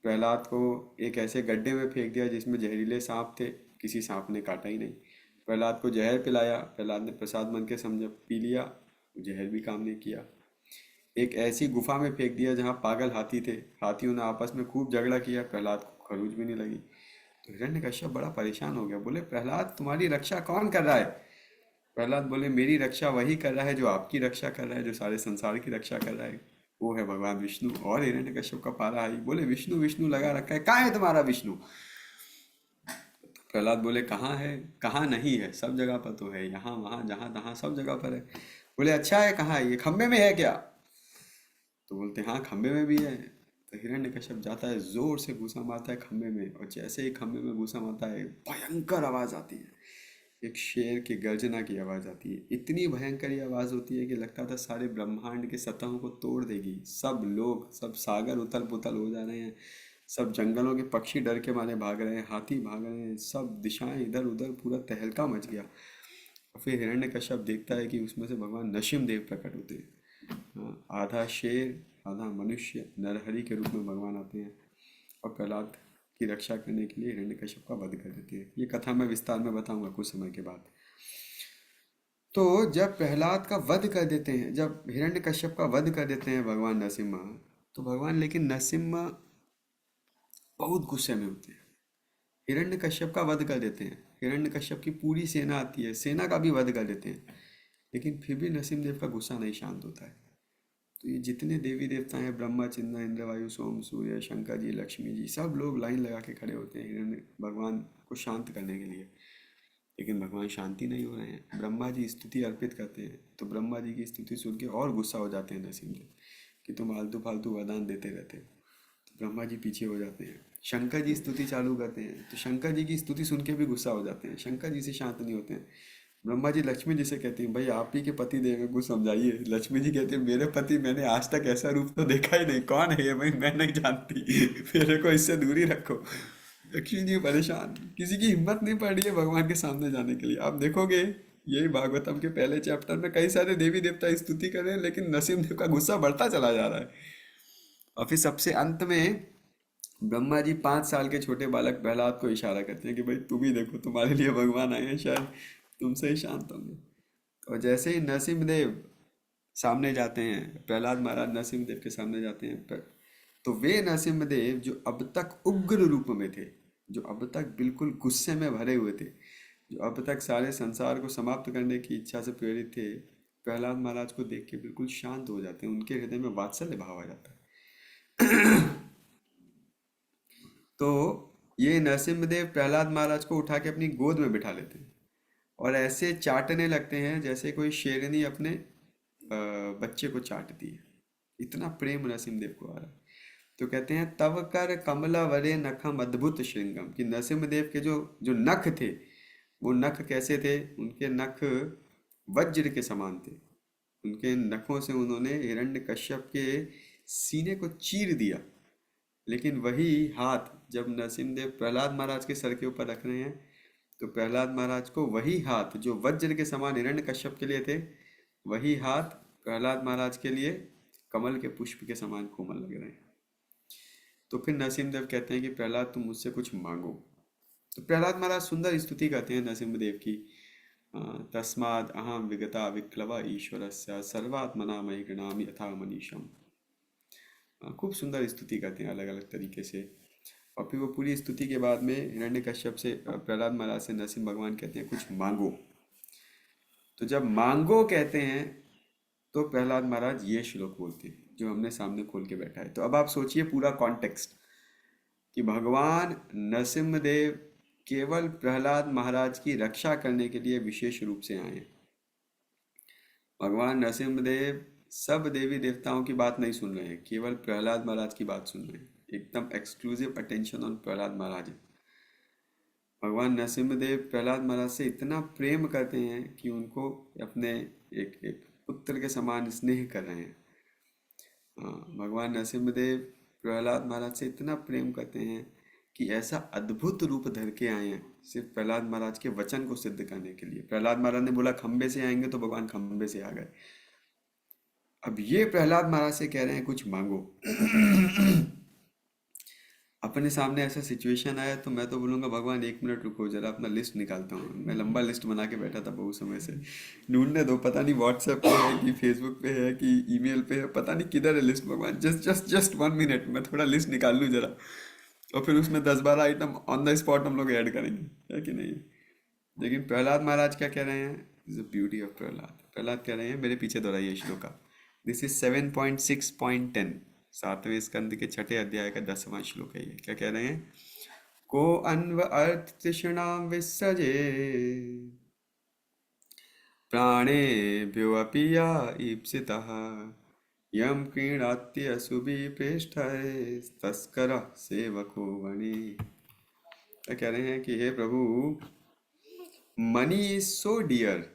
प्रहलाद को एक ऐसे गड्ढे में फेंक दिया जिसमें जहरीले सांप थे, किसी सांप ने काटा ही नहीं। प्रहलाद को जहर पिलाया, प्रहलाद ने प्रसाद मन के समझ पी लिया, जहर भी काम नहीं किया। एक ऐसी गुफा में फेंक दिया जहाँ पागल हाथी थे, हाथियों ने आपस में खूब झगड़ा किया, प्रहलाद को खरोच भी नहीं लगी। तो हिरण्यकश्यप बड़ा परेशान हो गया, बोले प्रहलाद तुम्हारी रक्षा कौन कर रहा है? प्रहलाद बोले मेरी रक्षा वही कर रहा है जो आपकी रक्षा कर रहा है, जो सारे संसार की रक्षा कर रहा है, वो है भगवान विष्णु। और हिरण्यकश्यप का पारा आई, बोले विष्णु विष्णु लगा रखा है, कहाँ है तुम्हारा विष्णु? प्रहलाद बोले कहाँ है, कहाँ नहीं है, सब जगह पर तो है, यहाँ वहाँ जहाँ तहाँ सब जगह पर है। बोले अच्छा है, कहाँ है? ये खंबे में है क्या? तो बोलते हाँ खंबे में भी है। तो हिरण्यकश्यप जाता है, जोर से घूसा मारता है खंबे में, और जैसे ही खंबे में घूसा मारता है भयंकर आवाज आती है, एक शेर की गर्जना की आवाज आती है। इतनी भयंकर ये आवाज होती है कि लगता था सारे ब्रह्मांड के सतहों को तोड़ देगी। सब लोग, सब सागर उथल पुथल हो जा रहे हैं, सब जंगलों के पक्षी डर के मारे भाग रहे हैं, हाथी भाग रहे हैं, सब दिशाएं इधर उधर, पूरा तहलका मच गया। और फिर हिरण्यकश्यप देखता है कि उसमें से भगवान नरसिंह देव प्रकट होते हैं। हाँ, आधा शेर आधा मनुष्य नरहरि के रूप में भगवान आते हैं और प्रहलाद की रक्षा करने के लिए हिरण्यकश्यप का वध कर देते हैं। ये कथा मैं विस्तार में बताऊंगा कुछ समय के बाद। तो जब प्रहलाद का वध कर देते हैं, जब हिरण्यकश्यप का वध कर देते हैं भगवान नरसिम्हा, तो भगवान लेकिन नरसिम्हा बहुत गुस्से में होते हैं। हिरण्यकश्यप का वध कर देते हैं, हिरण्यकश्यप की पूरी सेना आती है, सेना का भी वध कर देते हैं, लेकिन फिर भी नरसिम्हदेव का गुस्सा नहीं शांत होता है। तो ये जितने देवी देवता हैं, ब्रह्मा चिन्ना इंद्र वायु सोम सूर्य शंकर जी लक्ष्मी जी, सब लोग लाइन लगा के खड़े होते हैं हिरण्य भगवान को शांत करने के लिए। लेकिन भगवान शांति नहीं हो रहे हैं। ब्रह्मा जी स्तुति अर्पित करते हैं तो ब्रह्मा जी की स्तुति सुन के और गुस्सा हो जाते हैं नरसिम्हदेव कि तुम फालतू फालतू वरदान देते रहते हो। तो ब्रह्मा जी पीछे हो जाते हैं। शंकर जी स्तुति चालू करते हैं तो शंकर जी की स्तुति सुन के भी गुस्सा हो जाते हैं, शंकर जी से शांत नहीं होते हैं। ब्रह्मा जी लक्ष्मी जी से कहती हैं भाई आप ही के पति देव में कुछ समझाइए। लक्ष्मी जी कहती है मेरे पति, मैंने आज तक ऐसा रूप तो देखा ही नहीं, कौन है ये भाई, मैं नहीं जानती, मेरे को इससे दूरी रखो। लक्ष्मी जी परेशान, किसी की हिम्मत नहीं पड़ रही है भगवान के सामने जाने के लिए। आप देखोगे यही भागवतम के पहले चैप्टर में कई सारे देवी देवता स्तुति कर रहे हैं, लेकिन नरसिम्हदेव का गुस्सा बढ़ता चला जा रहा है। और फिर सबसे अंत में ब्रह्मा जी 5 साल के छोटे बालक प्रहलाद को इशारा करते हैं कि भाई तुम ही देखो, तुम्हारे लिए भगवान आए हैं, शायद तुमसे ही शांत होंगे। और जैसे ही नरसिम्हदेव सामने जाते हैं, प्रहलाद महाराज नरसिम्हदेव के सामने जाते हैं, तो वे नरसिम्हदेव जो अब तक उग्र रूप में थे, जो अब तक बिल्कुल गुस्से में भरे हुए थे, जो अब तक सारे संसार को समाप्त करने की इच्छा से प्रेरित थे, प्रहलाद महाराज को देख के बिल्कुल शांत हो जाते हैं। उनके हृदय में वात्सल्य भाव आ जाता है। तो ये नरसिम्हदेव प्रहलाद महाराज को उठा के अपनी गोद में बिठा लेते हैं और ऐसे चाटने लगते हैं जैसे कोई शेरनी अपने बच्चे को चाटती है। इतना प्रेम नरसिम्हदेव को आ रहा है। तो कहते हैं तव कर कमला वरे नखम अद्भुत श्रृंगम, कि नरसिम्हदेव के जो जो नख थे, वो नख कैसे थे, उनके नख वज्र के समान थे। उनके नखों से उन्होंने हिरण्यकश्यप के सीने को चीर दिया। लेकिन वही हाथ जब नरसिम्हदेव प्रहलाद महाराज के सर के ऊपर रख रहे हैं, तो प्रहलाद महाराज को वही हाथ जो वज्र के समान हिरण्यकश्यप के लिए थे, वही हाथ प्रहलाद महाराज के लिए कमल के पुष्प के समान कोमल लग रहे हैं। तो फिर नरसिम्हदेव कहते हैं कि प्रहलाद तुम मुझसे कुछ मांगो। तो प्रहलाद महाराज सुंदर स्तुति करते हैं नरसिम्हदेव की। तस्माद अहम विगता विक्लवा ईश्वरस्य सर्वात्मना मयि गृणामि यथा मनीषम। खूब सुंदर स्तुति करते हैं अलग अलग तरीके से। और फिर वो पूरी स्तुति के बाद में हिरण्यकश्यप से प्रहलाद महाराज से नरसिम्ह भगवान कहते हैं कुछ मांगो। तो जब मांगो कहते हैं तो प्रहलाद महाराज ये श्लोक बोलते हैं जो हमने सामने खोल के बैठा है। तो अब आप सोचिए पूरा कॉन्टेक्स्ट कि भगवान नरसिम्हदेव केवल प्रहलाद महाराज की रक्षा करने के लिए विशेष रूप से आए हैं। भगवान नरसिम्हदेव सब देवी देवताओं की बात नहीं सुन रहे हैं, केवल प्रहलाद महाराज की बात सुन रहे हैं। एकदम एक्सक्लूसिव अटेंशन ऑन प्रहलाद महाराज है। भगवान नरसिम्हदेव प्रहलाद महाराज से इतना प्रेम करते हैं कि उनको अपने एक एक पुत्र के समान स्नेह कर रहे हैं। भगवान नरसिम्हदेव प्रहलाद महाराज से इतना प्रेम करते हैं कि ऐसा अद्भुत रूप धर के आए हैं सिर्फ प्रहलाद महाराज के वचन को सिद्ध करने के लिए। प्रहलाद महाराज ने बोला खंबे से आएंगे, तो भगवान खंबे से आ गए। अब ये प्रहलाद महाराज से कह रहे हैं कुछ मांगो। अपने सामने ऐसा सिचुएशन आया तो मैं तो बोलूँगा भगवान 1 मिनट रुको, जरा अपना लिस्ट निकालता हूँ। मैं लंबा लिस्ट बना के बैठा था बहुत समय से, ढूंढने दो, पता नहीं व्हाट्सएप पे है कि फेसबुक पे है कि ईमेल पे है, पता नहीं किधर है लिस्ट। भगवान जस्ट जस्ट जस्ट 1 मिनट, मैं थोड़ा लिस्ट निकाल लूँ जरा, और फिर उसमें 10-12 आइटम ऑन द स्पॉट हम लोग ऐड करेंगे, है कि नहीं। लेकिन प्रहलाद महाराज क्या कह रहे हैं, the beauty of Prahlad. Prahlad कह रहे हैं, मेरे पीछे दोहराइए श्लोका। दिस इज 7.6.10, 7वें स्कंद के 6ठे अध्याय का 10वां श्लोक है ये। क्या कह रहे हैं, को अन्व अर्थ तृष्णाम विसजे प्राणेभ्योऽपि या ईप्सितः यम क्रीणात्य सुबि पृष्ठे तस्करः सेवको वने। क्या कह रहे हैं कि हे प्रभु, money is so dear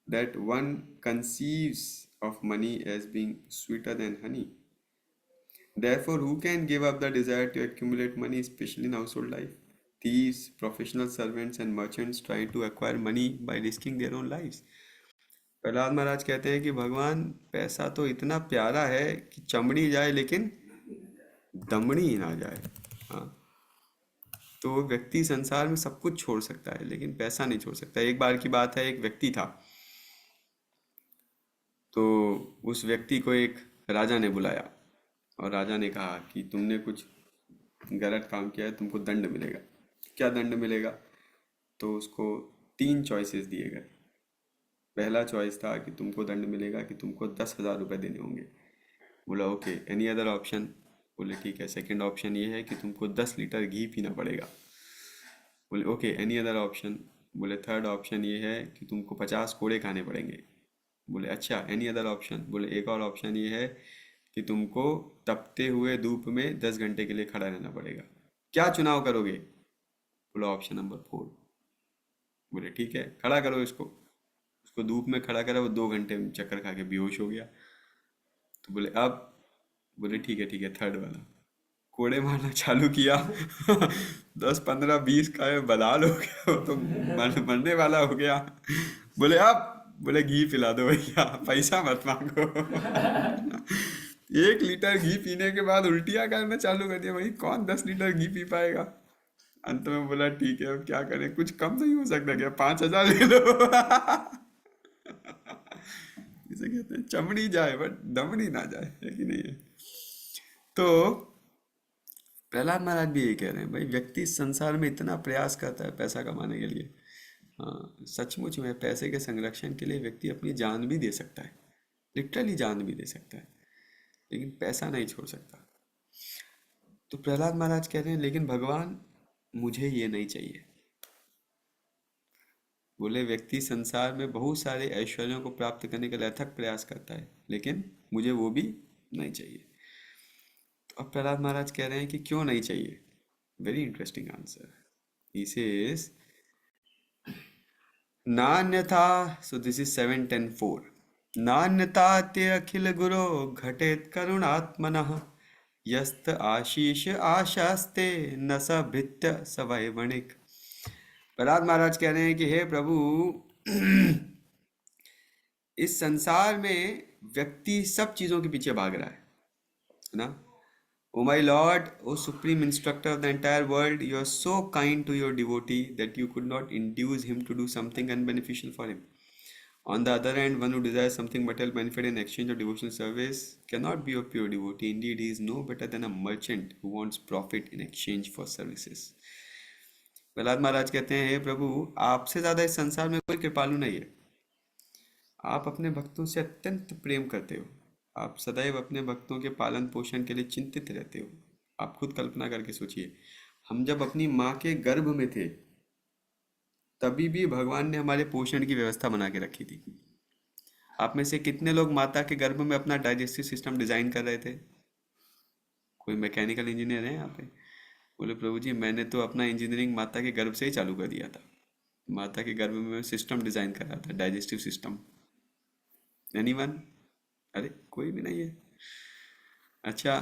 that one conceives of money as being sweeter than honey. Therefore, who can give up the desire to accumulate money, especially in household life? These professional servants and merchants try to acquire money by risking their own lives. Prahlad Maharaj कहते हैं कि भगवान, पैसा तो इतना प्यारा है कि चमड़ी जाए लेकिन दमड़ी ही ना जाए। हाँ, तो व्यक्ति संसार में सब कुछ छोड़ सकता है लेकिन पैसा नहीं छोड़ सकता। एक बार की बात है, एक व्यक्ति था, तो उस व्यक्ति को एक राजा ने बुलाया और राजा ने कहा कि तुमने कुछ गलत काम किया है, तुमको दंड मिलेगा। क्या दंड मिलेगा? तो उसको 3 चॉइसेस दिए गए। पहला चॉइस था कि तुमको दंड मिलेगा कि तुमको 10,000 रुपये देने होंगे। बोला ओके, एनी अदर ऑप्शन? बोले ठीक है। सेकंड ऑप्शन ये है कि तुमको 10 लीटर घी पीना पड़ेगा। बोले ओके, एनी अदर ऑप्शन? बोले थर्ड ऑप्शन ये है कि तुमको 50 कोड़े खाने पड़ेंगे। बोले अच्छा, एनी अदर ऑप्शन? बोले एक और ऑप्शन ये है कि तुमको तपते हुए धूप में 10 घंटे के लिए खड़ा रहना पड़ेगा। क्या चुनाव करोगे? बोला ऑप्शन नंबर 4। बोले ठीक है, खड़ा करो इसको। उसको धूप में खड़ा करा, वो 2 घंटे में चक्कर खा के बेहोश हो गया। तो बोले अब? बोले ठीक है थर्ड वाला। कोड़े मारना चालू किया। 10 15 20 का बलाल हो गया, वो तो मरने वाला हो गया। बोले अब? बोले घी पिला दो भैया, पैसा मत मांगो। 1 लीटर घी पीने के बाद उल्टियां करना चालू कर दिया। भाई कौन 10 लीटर घी पी पाएगा? अंत में बोला ठीक है, अब क्या करें, कुछ कम नहीं हो सकता क्या? 5,000 ले लो। इसे कहते हैं चमड़ी जाए बट दमड़ी ना जाए, है कि नहीं है? तो प्रहलाद महाराज भी यही कह रहे हैं, भाई व्यक्ति इस संसार में इतना प्रयास करता है पैसा कमाने के लिए। हाँ, सचमुच में पैसे के संरक्षण के लिए व्यक्ति अपनी जान भी दे सकता है, लिटरली जान भी दे सकता है, लेकिन पैसा नहीं छोड़ सकता। तो प्रहलाद महाराज कह रहे हैं लेकिन भगवान, मुझे ये नहीं चाहिए। बोले व्यक्ति संसार में बहुत सारे ऐश्वर्यों को प्राप्त करने के लिए अथक प्रयास करता है, लेकिन मुझे वो भी नहीं चाहिए। तो अब प्रहलाद महाराज कह रहे हैं कि क्यों नहीं चाहिए। Very interesting answer. He says नान्यथा, सो दिस इज 7:10:4, नान्यथा ते अखिल गुरो घटेत करुणात्मनः यस्त आशीष आशास्ते न स भृत्य स वै वणिक। प्रहलाद महाराज कह रहे हैं कि हे प्रभु, इस संसार में व्यक्ति सब चीजों के पीछे भाग रहा है ना। O my Lord, O Supreme Instructor of the entire world, you are so kind to your devotee that you could not induce him to do something unbeneficial for him. On the other hand, one who desires something material benefit in exchange of devotional service cannot be a pure devotee. Indeed, he is no better than a merchant who wants profit in exchange for services. Prahlad Maharaj कहते हैं, हे प्रभु, आपसे ज्यादा इस संसार में कोई कृपालु नहीं है। आप अपने भक्तों से अत्यंत प्रेम करते हो। आप सदैव अपने भक्तों के पालन पोषण के लिए चिंतित रहते हो। आप खुद कल्पना करके सोचिए, हम जब अपनी माँ के गर्भ में थे तभी भी भगवान ने हमारे पोषण की व्यवस्था बना के रखी थी। आप में से कितने लोग माता के गर्भ में अपना डाइजेस्टिव सिस्टम डिजाइन कर रहे थे? कोई मैकेनिकल इंजीनियर है यहाँ पे? बोले प्रभु जी, मैंने तो अपना इंजीनियरिंग माता के गर्भ से ही चालू कर दिया था। माता के गर्भ में मैं सिस्टम डिजाइन कर रहा था, डाइजेस्टिव सिस्टम। एनीवन? अरे कोई भी नहीं है। अच्छा,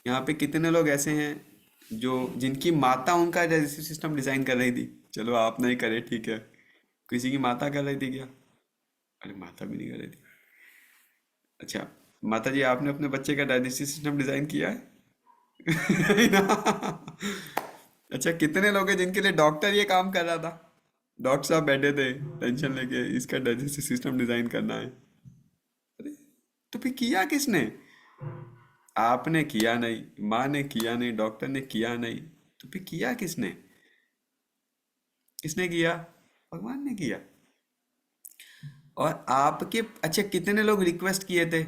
यहाँ पे कितने लोग ऐसे हैं जो जिनकी माता उनका डाइजेस्टिव सिस्टम डिजाइन कर रही थी? चलो आप नहीं करे, ठीक है, किसी की माता कर रही थी क्या? अरे माता भी नहीं कर रही थी। अच्छा माता जी, आपने अपने बच्चे का डाइजेस्टिव सिस्टम डिजाइन किया है? नहीं ना। अच्छा, कितने लोग हैं जिनके लिए डॉक्टर ये काम कर रहा था? डॉक्टर साहब बैठे थे टेंशन लेके, इसका डाइजेस्टिव सिस्टम डिजाइन करना है। अरे तो फिर किया किसने? आपने किया नहीं, माँ ने किया नहीं, डॉक्टर ने किया नहीं, तो फिर किया किसने? किसने किया? भगवान ने किया। और आपके, अच्छा कितने लोग रिक्वेस्ट किए थे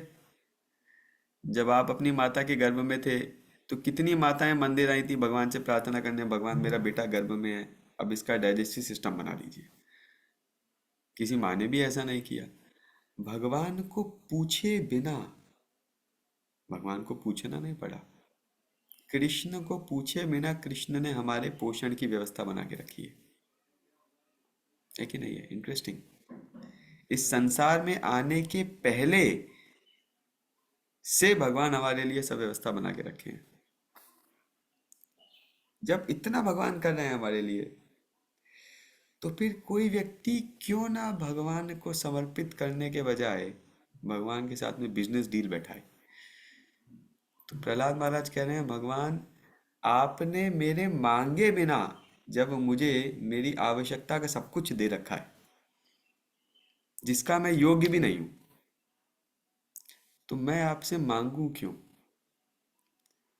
जब आप अपनी माता के गर्भ में थे? तो कितनी माताएं मंदिर आई थी भगवान से प्रार्थना करने, भगवान मेरा बेटा गर्भ में है, अब इसका डाइजेस्टिव सिस्टम बना दीजिए। किसी माँ ने भी ऐसा नहीं किया। भगवान को पूछे बिना, भगवान को पूछना नहीं पड़ा, कृष्ण को पूछे बिना कृष्ण ने हमारे पोषण की व्यवस्था बना के रखी है कि नहीं है? इंटरेस्टिंग। इस संसार में आने के पहले से भगवान हमारे लिए सब व्यवस्था बना के रखे हैं। जब इतना भगवान कर रहे हैं हमारे लिए, तो फिर कोई व्यक्ति क्यों ना भगवान को समर्पित करने के बजाय भगवान के साथ में बिजनेस डील बैठाए। तो प्रहलाद महाराज कह रहे हैं, भगवान आपने मेरे मांगे बिना जब मुझे मेरी आवश्यकता का सब कुछ दे रखा है, जिसका मैं योग्य भी नहीं हूं, तो मैं आपसे मांगू क्यों।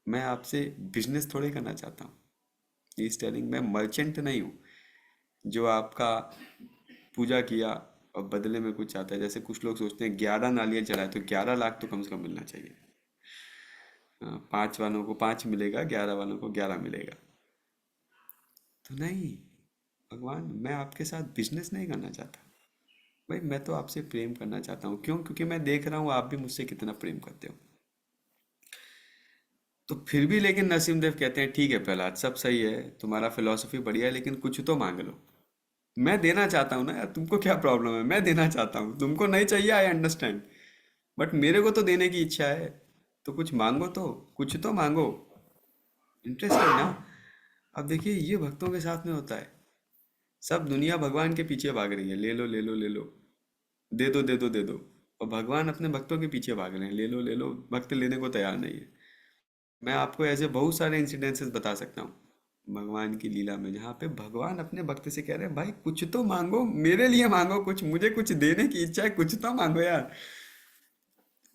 मैं आपसे बिजनेस थोड़े करना चाहता हूँ। इस टेलिंग मैं मर्चेंट नहीं हूँ जो आपका पूजा किया और बदले में कुछ चाहता है। जैसे कुछ लोग सोचते हैं 11 नालियाँ चढ़ाए तो 11 लाख तो कम से कम मिलना चाहिए। 5 वालों को 5 मिलेगा, 11 वालों को 11 मिलेगा। तो नहीं भगवान, मैं आपके साथ बिजनेस नहीं करना चाहता भाई, मैं तो आपसे प्रेम करना चाहता हूँ। क्यों? क्योंकि मैं देख रहा हूँ आप भी मुझसे कितना प्रेम करते हो। तो फिर भी लेकिन नरसिम्हदेव कहते हैं, ठीक है प्रहलाद, सब सही है, तुम्हारा फिलॉसफी बढ़िया है, लेकिन कुछ तो मांग लो। मैं देना चाहता हूँ ना यार, तुमको क्या प्रॉब्लम है? मैं देना चाहता हूँ, तुमको नहीं चाहिए, आई अंडरस्टैंड, बट मेरे को तो देने की इच्छा है। तो कुछ मांगो, तो कुछ तो मांगो। इंटरेस्टिंग ना। अब देखिए ये भक्तों के साथ में होता है। सब दुनिया भगवान के पीछे भाग रही है, ले लो ले लो ले लो, दे दो दे दो दे दो। और भगवान अपने भक्तों के पीछे भाग रहे हैं, ले लो ले लो। भक्त लेने को तैयार नहीं है। मैं आपको ऐसे बहुत सारे इंसिडेंसेस बता सकता हूँ भगवान की लीला में, जहाँ पे भगवान अपने भक्त से कह रहे हैं, भाई कुछ तो मांगो, मेरे लिए मांगो कुछ, मुझे कुछ देने की इच्छा है, कुछ तो मांगो यार।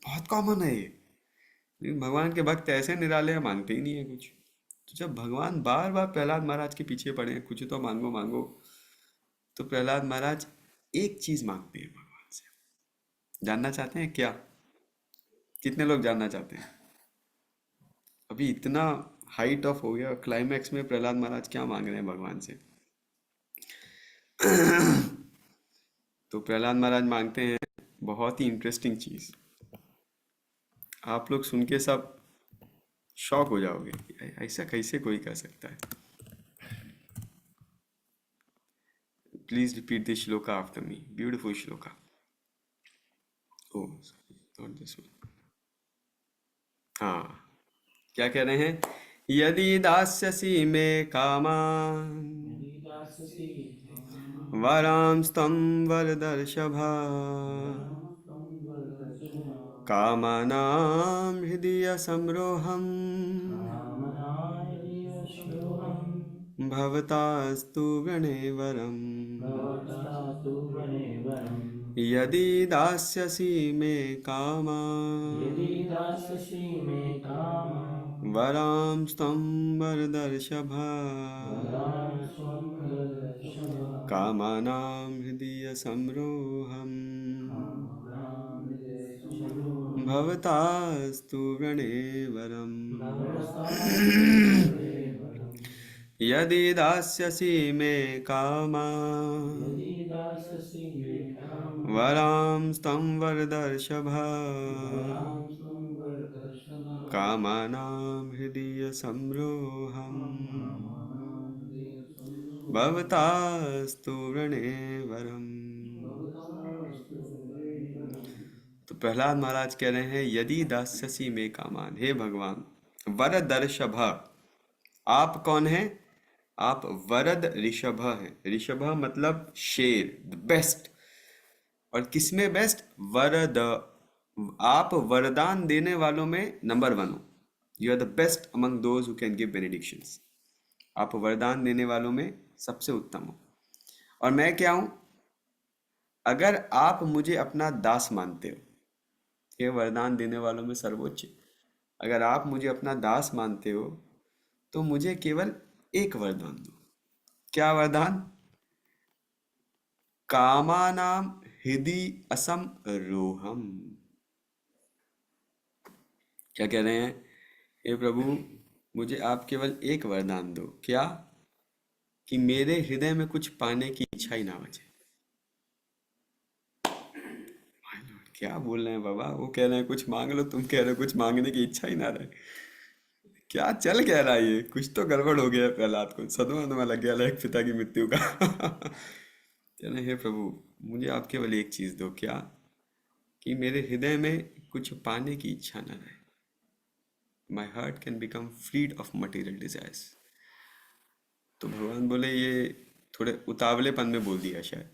बहुत कॉमन है ये। लेकिन भगवान के भक्त ऐसे निराले हैं, मांगते ही नहीं है कुछ। तो जब भगवान बार बार प्रहलाद महाराज के पीछे पड़े हैं, कुछ तो मांगो मांगो, तो प्रहलाद महाराज एक चीज मांगते हैं भगवान से। जानना चाहते हैं क्या? कितने लोग जानना चाहते हैं? अभी इतना हाइट ऑफ हो गया, क्लाइमैक्स में प्रहलाद महाराज क्या मांग रहे हैं भगवान से? तो प्रहलाद महाराज मांगते हैं बहुत ही इंटरेस्टिंग चीज। आप लोग सुन के सब शॉक हो जाओगे कि ऐसा कैसे कोई कर सकता है। Please repeat this shloka after me, beautiful shloka. Oh sorry, not this one. हाँ, क्या कह रहे हैं? यदि दास्यसि मे कामान वरांस्तं वरदर्शभा कामानां हृदय संरोहम् भवतास्तु गणे वरम्। यदि दास्यसि मे कामान् वरांस्तं वरदर्शभा कामानां हृदय संरोहम् भवतास्तु गणे वरम्। यदि दास्यसि मे कामान् वरांस्तं वरदर्शभा कामानां हृदय संरोहम् भवतास्तु गणे वरम्। तो प्रहलाद महाराज कह रहे हैं, यदि दास्यसि मे कामान, हे भगवान वरदर्शभ। आप कौन हैं? आप वरद ऋषभ हैं। ऋषभ मतलब शेर, द बेस्ट। और किसमें बेस्ट? वरद। आप वरदान देने वालों में नंबर 1 हो। You are the best among those who can give benedictions. आप वरदान देने वालों में सबसे उत्तम हो। और मैं क्या हूं? अगर आप मुझे अपना दास मानते हो, ये वरदान देने वालों में सर्वोच्च, अगर आप मुझे अपना दास मानते हो, तो मुझे केवल एक वरदान दो। क्या वरदान? कामानाम हृदि असम रोहम। क्या कह रहे हैं? हे प्रभु, मुझे आप केवल एक वरदान दो। क्या? कि मेरे हृदय में कुछ पाने की इच्छा ही ना बचे। My Lord, क्या बोल रहे हैं बाबा? वो कह रहे हैं कुछ मांग लो, तुम कह रहे हो कुछ मांगने की इच्छा ही ना रहे। क्या चल कह रहा है ये? कुछ तो गड़बड़ हो गया है प्रहलाद को, सदमा वदमा लग गया एक पिता की मृत्यु का। कहने, हे प्रभु, मुझे आप केवल एक चीज दो। क्या? कि मेरे हृदय में कुछ पाने की इच्छा न रहे। My heart can become freed of material desires. तो भगवान बोले ये थोड़े उतावलेपन में बोल दिया शायद।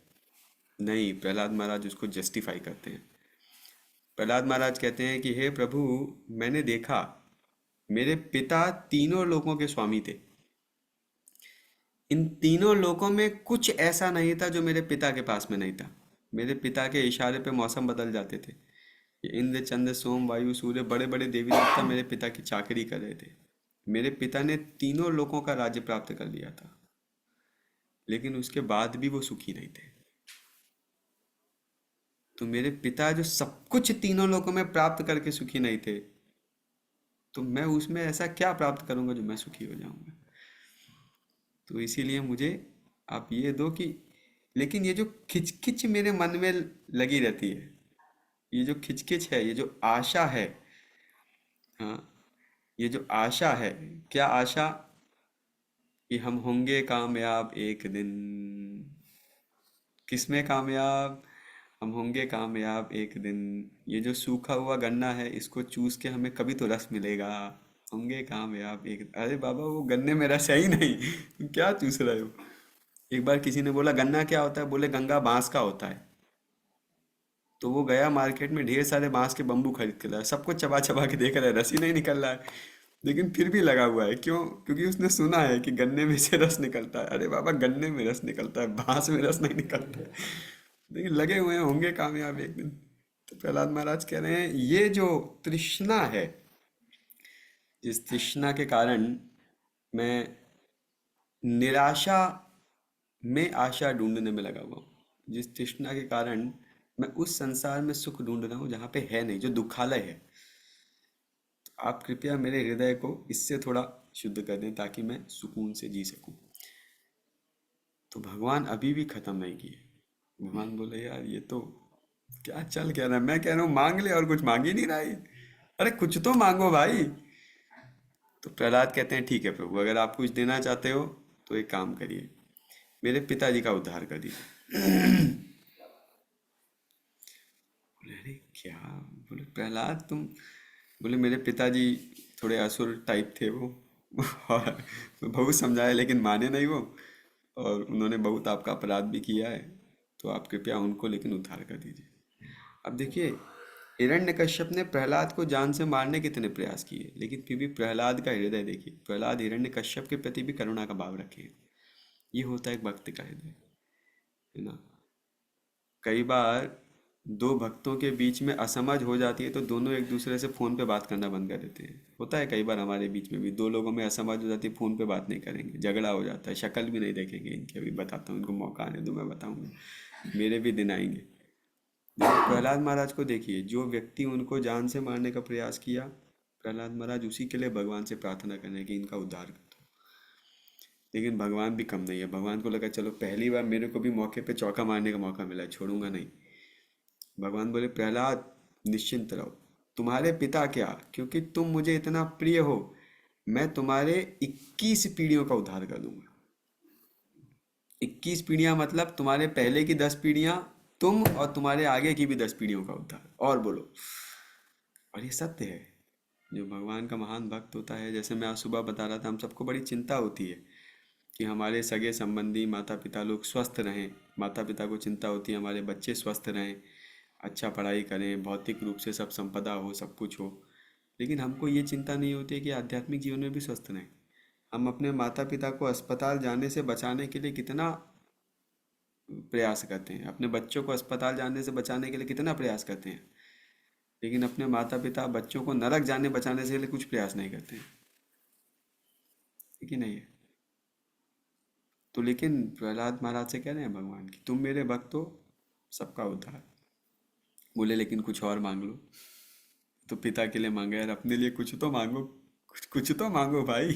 नहीं, प्रहलाद महाराज उसको जस्टिफाई करते हैं। प्रहलाद महाराज कहते हैं कि हे प्रभु, मैंने देखा मेरे पिता तीनों लोकों के स्वामी थे। इन तीनों लोकों में कुछ ऐसा नहीं था जो मेरे पिता के पास में नहीं था। मेरे पिता के इशारे पे मौसम बदल जाते थे। ये इंद्र, चंद्र, सोम, वायु, सूर्य, बड़े बड़े देवी देवता मेरे पिता की चाकरी कर रहे थे। मेरे पिता ने तीनों लोकों का राज्य प्राप्त कर लिया था, लेकिन उसके बाद भी वो सुखी नहीं थे। तो मेरे पिता जो सब कुछ तीनों लोकों में प्राप्त करके सुखी नहीं थे, तो मैं उसमें ऐसा क्या प्राप्त करूंगा जो मैं सुखी हो जाऊंगा। तो इसीलिए मुझे आप ये दो कि, लेकिन ये जो खिचखिच मेरे मन में लगी रहती है, ये जो खिचखिच है, ये जो आशा है, हाँ, ये जो आशा है, क्या आशा? कि हम होंगे कामयाब एक दिन। किसमें कामयाब? हम होंगे कामयाब एक दिन। ये जो सूखा हुआ गन्ना है, इसको चूस के हमें कभी तो रस मिलेगा। होंगे कामयाब एक। अरे बाबा, वो गन्ने में रस है ही नहीं। तुम क्या चूस रहे हो? एक बार किसी ने बोला गन्ना क्या होता है, बोले गंगा बांस का होता है। तो वो गया मार्केट में, ढेर सारे बांस के बम्बू खरीद के लाया, सबको चबा चबा के देख रहा है, रस ही नहीं निकल रहा है। लेकिन फिर भी लगा हुआ है। क्यों? क्योंकि उसने सुना है कि गन्ने में से रस निकलता है। अरे बाबा, गन्ने में रस निकलता है, बांस में रस नहीं निकलता है। लेकिन लगे हुए हैं, होंगे कामयाब एक दिन। तो प्रहलाद महाराज कह रहे हैं ये जो तृष्णा है, जिस तृष्णा के कारण मैं निराशा में आशा ढूंढने में लगा हुआ हूँ, जिस तृष्णा के कारण मैं उस संसार में सुख ढूंढ रहा हूँ जहाँ पे है नहीं, जो दुखालय है। आप कृपया मेरे हृदय को इससे थोड़ा शुद्ध कर दें ताकि मैं सुकून से जी सकूं। तो भगवान अभी भी खत्म नहीं किए। भगवान बोले यार ये तो क्या चल कह रहा है, मैं कह रहा हूँ मांग ले, और कुछ मांग ही नहीं रहा है। अरे कुछ तो मांगो भाई। तो प्रहलाद कहते हैं ठीक है प्रभु, अगर आप कुछ देना चाहते हो तो एक काम करिए, मेरे पिताजी का उद्धार कर दीजिए। बोले अरे क्या? बोले प्रहलाद तुम, बोले मेरे पिताजी थोड़े असुर टाइप थे वो। और मैं बहुत समझाया लेकिन माने नहीं वो, और उन्होंने बहुत आपका अपराध भी किया है। तो आप कृपया उनको लेकिन उद्धार कर दीजिए। अब देखिए, हिरण्यकश्यप ने प्रहलाद को जान से मारने के कितने प्रयास किए, लेकिन फिर भी प्रहलाद का हृदय देखिए। प्रहलाद हिरण्यकश्यप के प्रति भी करुणा का भाव रखे। ये होता है एक भक्त का हृदय, है ना। कई बार दो भक्तों के बीच में असमझ हो जाती है तो दोनों एक दूसरे से फोन पे बात करना बंद कर देते हैं। होता है कई बार हमारे बीच में भी, दो लोगों में असमझ हो जाती है, फोन पे बात नहीं करेंगे, झगड़ा हो जाता है, शक्ल भी नहीं देखेंगे इनके। अभी बताता हूँ, इनको मौका आने दो, मैं बताऊंगा, मेरे भी दिन आएंगे। देखिए प्रहलाद महाराज को देखिए, जो व्यक्ति उनको जान से मारने का प्रयास किया, प्रहलाद महाराज उसी के लिए भगवान से प्रार्थना करने की इनका उद्धार कर दो। लेकिन भगवान भी कम नहीं है। भगवान को लगा चलो पहली बार मेरे को भी मौके पे चौका मारने का मौका मिला है, छोड़ूंगा नहीं। भगवान बोले प्रहलाद निश्चिंत रहो, तुम्हारे पिता क्या, क्योंकि तुम मुझे इतना प्रिय हो, मैं तुम्हारे 21 पीढ़ियों का उद्धार कर दूंगा। 21 पीढ़ियां मतलब तुम्हारे पहले की 10 पीढ़ियां, तुम और तुम्हारे आगे की भी 10 पीढ़ियों का उद्धार। और बोलो। और ये सत्य है। जो भगवान का महान भक्त होता है, जैसे मैं आज सुबह बता रहा था, हम सबको बड़ी चिंता होती है कि हमारे सगे संबंधी माता पिता लोग स्वस्थ रहें। माता पिता को चिंता होती है हमारे बच्चे स्वस्थ रहें, अच्छा पढ़ाई करें, भौतिक रूप से सब संपदा हो, सब कुछ हो। लेकिन हमको ये चिंता नहीं होती है कि आध्यात्मिक जीवन में भी स्वस्थ रहें। हम अपने माता पिता को अस्पताल जाने से बचाने के लिए कितना प्रयास करते हैं, अपने बच्चों को अस्पताल जाने से बचाने के लिए कितना प्रयास करते हैं, लेकिन अपने माता पिता बच्चों को नरक जाने बचाने से लिए कुछ प्रयास नहीं करते हैं। है कि नहीं है? तो लेकिन प्रहलाद महाराज से कह रहे हैं भगवान कि तुम मेरे भक्त हो, सबका उद्धार। बोले लेकिन कुछ और मांग लो। तो पिता के लिए मांगा, यार अपने लिए कुछ तो मांगो, कुछ कुछ तो मांगो भाई।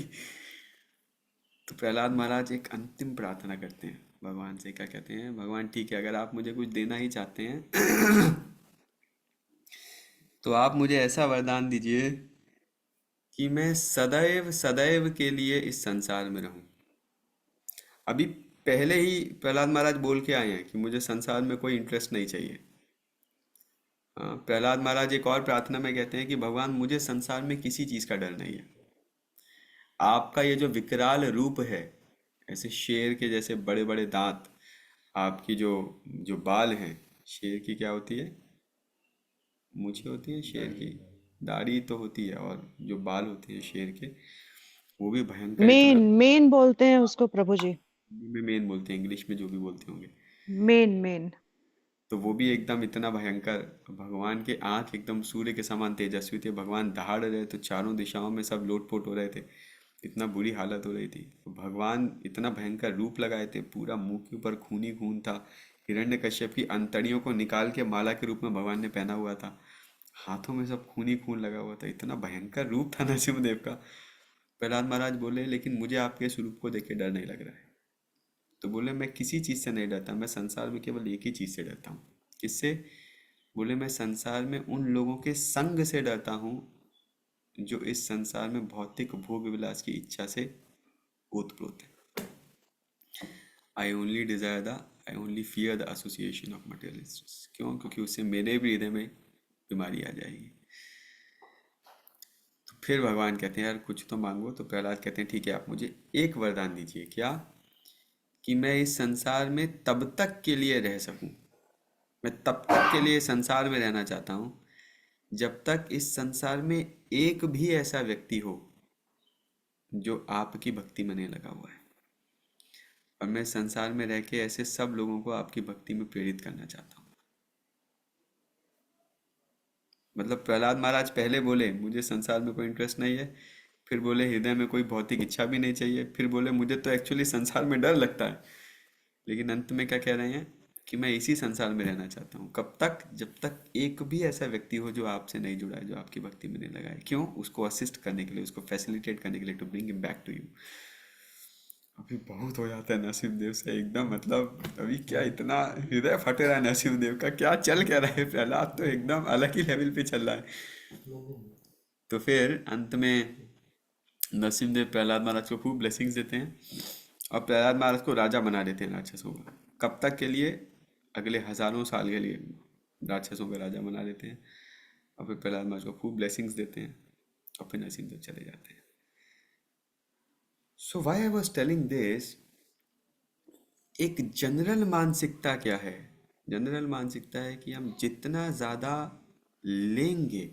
तो प्रहलाद महाराज एक अंतिम प्रार्थना करते हैं भगवान से। क्या कहते हैं? भगवान ठीक है, अगर आप मुझे कुछ देना ही चाहते हैं तो आप मुझे ऐसा वरदान दीजिए कि मैं सदैव सदैव के लिए इस संसार में रहूं। अभी पहले ही प्रहलाद महाराज बोल के आए हैं कि मुझे संसार में कोई इंटरेस्ट नहीं चाहिए। हाँ, प्रहलाद महाराज एक और प्रार्थना में कहते हैं कि भगवान मुझे संसार में किसी चीज का डर नहीं है। आपका ये जो विकराल रूप है, ऐसे शेर के जैसे बड़े बड़े दांत, आपकी जो जो बाल हैं, शेर की क्या होती है, मूछें होती है शेर की, दाढ़ी तो होती है, और जो बाल होते हैं शेर के, वो भी भयंकर इतना, मेन मेन बोलते हैं उसको प्रभु जी। हिंदी में मेन बोलते हैं, इंग्लिश में जो भी बोलते होंगे। Main main. तो वो भी एकदम इतना भयंकर, भगवान के आंख एकदम सूर्य के समान तेजस्वी थे, भगवान दहाड़ रहे तो चारों दिशाओं में सब लोटपोट हो रहे थे, इतना बुरी हालत हो रही थी। तो भगवान इतना भयंकर रूप लगाए थे, पूरा मुंह के ऊपर खून ही खून था, हिरण्यकश्यप की अंतड़ियों को निकाल के माला के रूप में भगवान ने पहना हुआ था, हाथों में सब खून ही खून लगा हुआ था, इतना भयंकर रूप था नरसिंहदेव का। प्रहलाद महाराज बोले लेकिन मुझे आपके इस रूप को देख के डर नहीं लग रहा है। तो बोले मैं किसी चीज़ से नहीं डरता, मैं संसार में केवल एक ही चीज़ से डरता हूँ। किससे? बोले मैं संसार में उन लोगों के संग से डरता हूँ जो इस संसार में भौतिक भोग विलास की इच्छा से ओतप्रोत है। I only fear the association of materialists. क्यों? क्योंकि उससे मेरे भी हृदय में बीमारी आ जाएगी। तो फिर भगवान कहते हैं यार कुछ तो मांगो। तो प्रहलाद कहते हैं ठीक है, आप मुझे एक वरदान दीजिए। क्या? कि मैं इस संसार में तब तक के लिए रह सकूं, मैं तब तक के लिए संसार में रहना चाहता हूं जब तक इस संसार में एक भी ऐसा व्यक्ति हो जो आपकी भक्ति में नहीं लगा हुआ है। और मैं संसार में रह के ऐसे सब लोगों को आपकी भक्ति में प्रेरित करना चाहता हूँ। मतलब प्रहलाद महाराज पहले बोले मुझे संसार में कोई इंटरेस्ट नहीं है, फिर बोले हृदय में कोई भौतिक इच्छा भी नहीं चाहिए, फिर बोले मुझे तो एक्चुअली संसार में डर लगता है, लेकिन अंत में क्या कह रहे हैं कि मैं इसी संसार में रहना चाहता हूँ। कब तक? जब तक एक भी ऐसा व्यक्ति हो जो आपसे नहीं जुड़ा है, जो आपकी भक्ति में नहीं लगा है। क्यों? उसको असिस्ट करने के लिए, उसको फैसिलिटेट करने के लिए, to bring him back to you. अभी बहुत हो जाता है नरसिंहदेव से एकदम, मतलब अभी क्या इतना हृदय फटे रहा है नरसिंहदेव का, क्या चल क्या रहा है, प्रहलाद तो एकदम अलग ही लेवल पे चल रहा है। तो फिर अंत में नरसिंहदेव प्रहलाद महाराज को खूब ब्लेसिंग्स देते हैं और प्रहलाद महाराज को राजा बना देते हैं राक्षसों का। कब तक के लिए? अगले हजारों साल के लिए राक्षसों का राजा बना देते हैं। और फिर प्रहलाद महाराज को खूब ब्लेसिंग्स देते हैं और फिर नरसिंहदेव चले जाते हैं। So why I was telling this, एक जनरल मानसिकता क्या है? जनरल मानसिकता है कि हम जितना ज़्यादा लेंगे,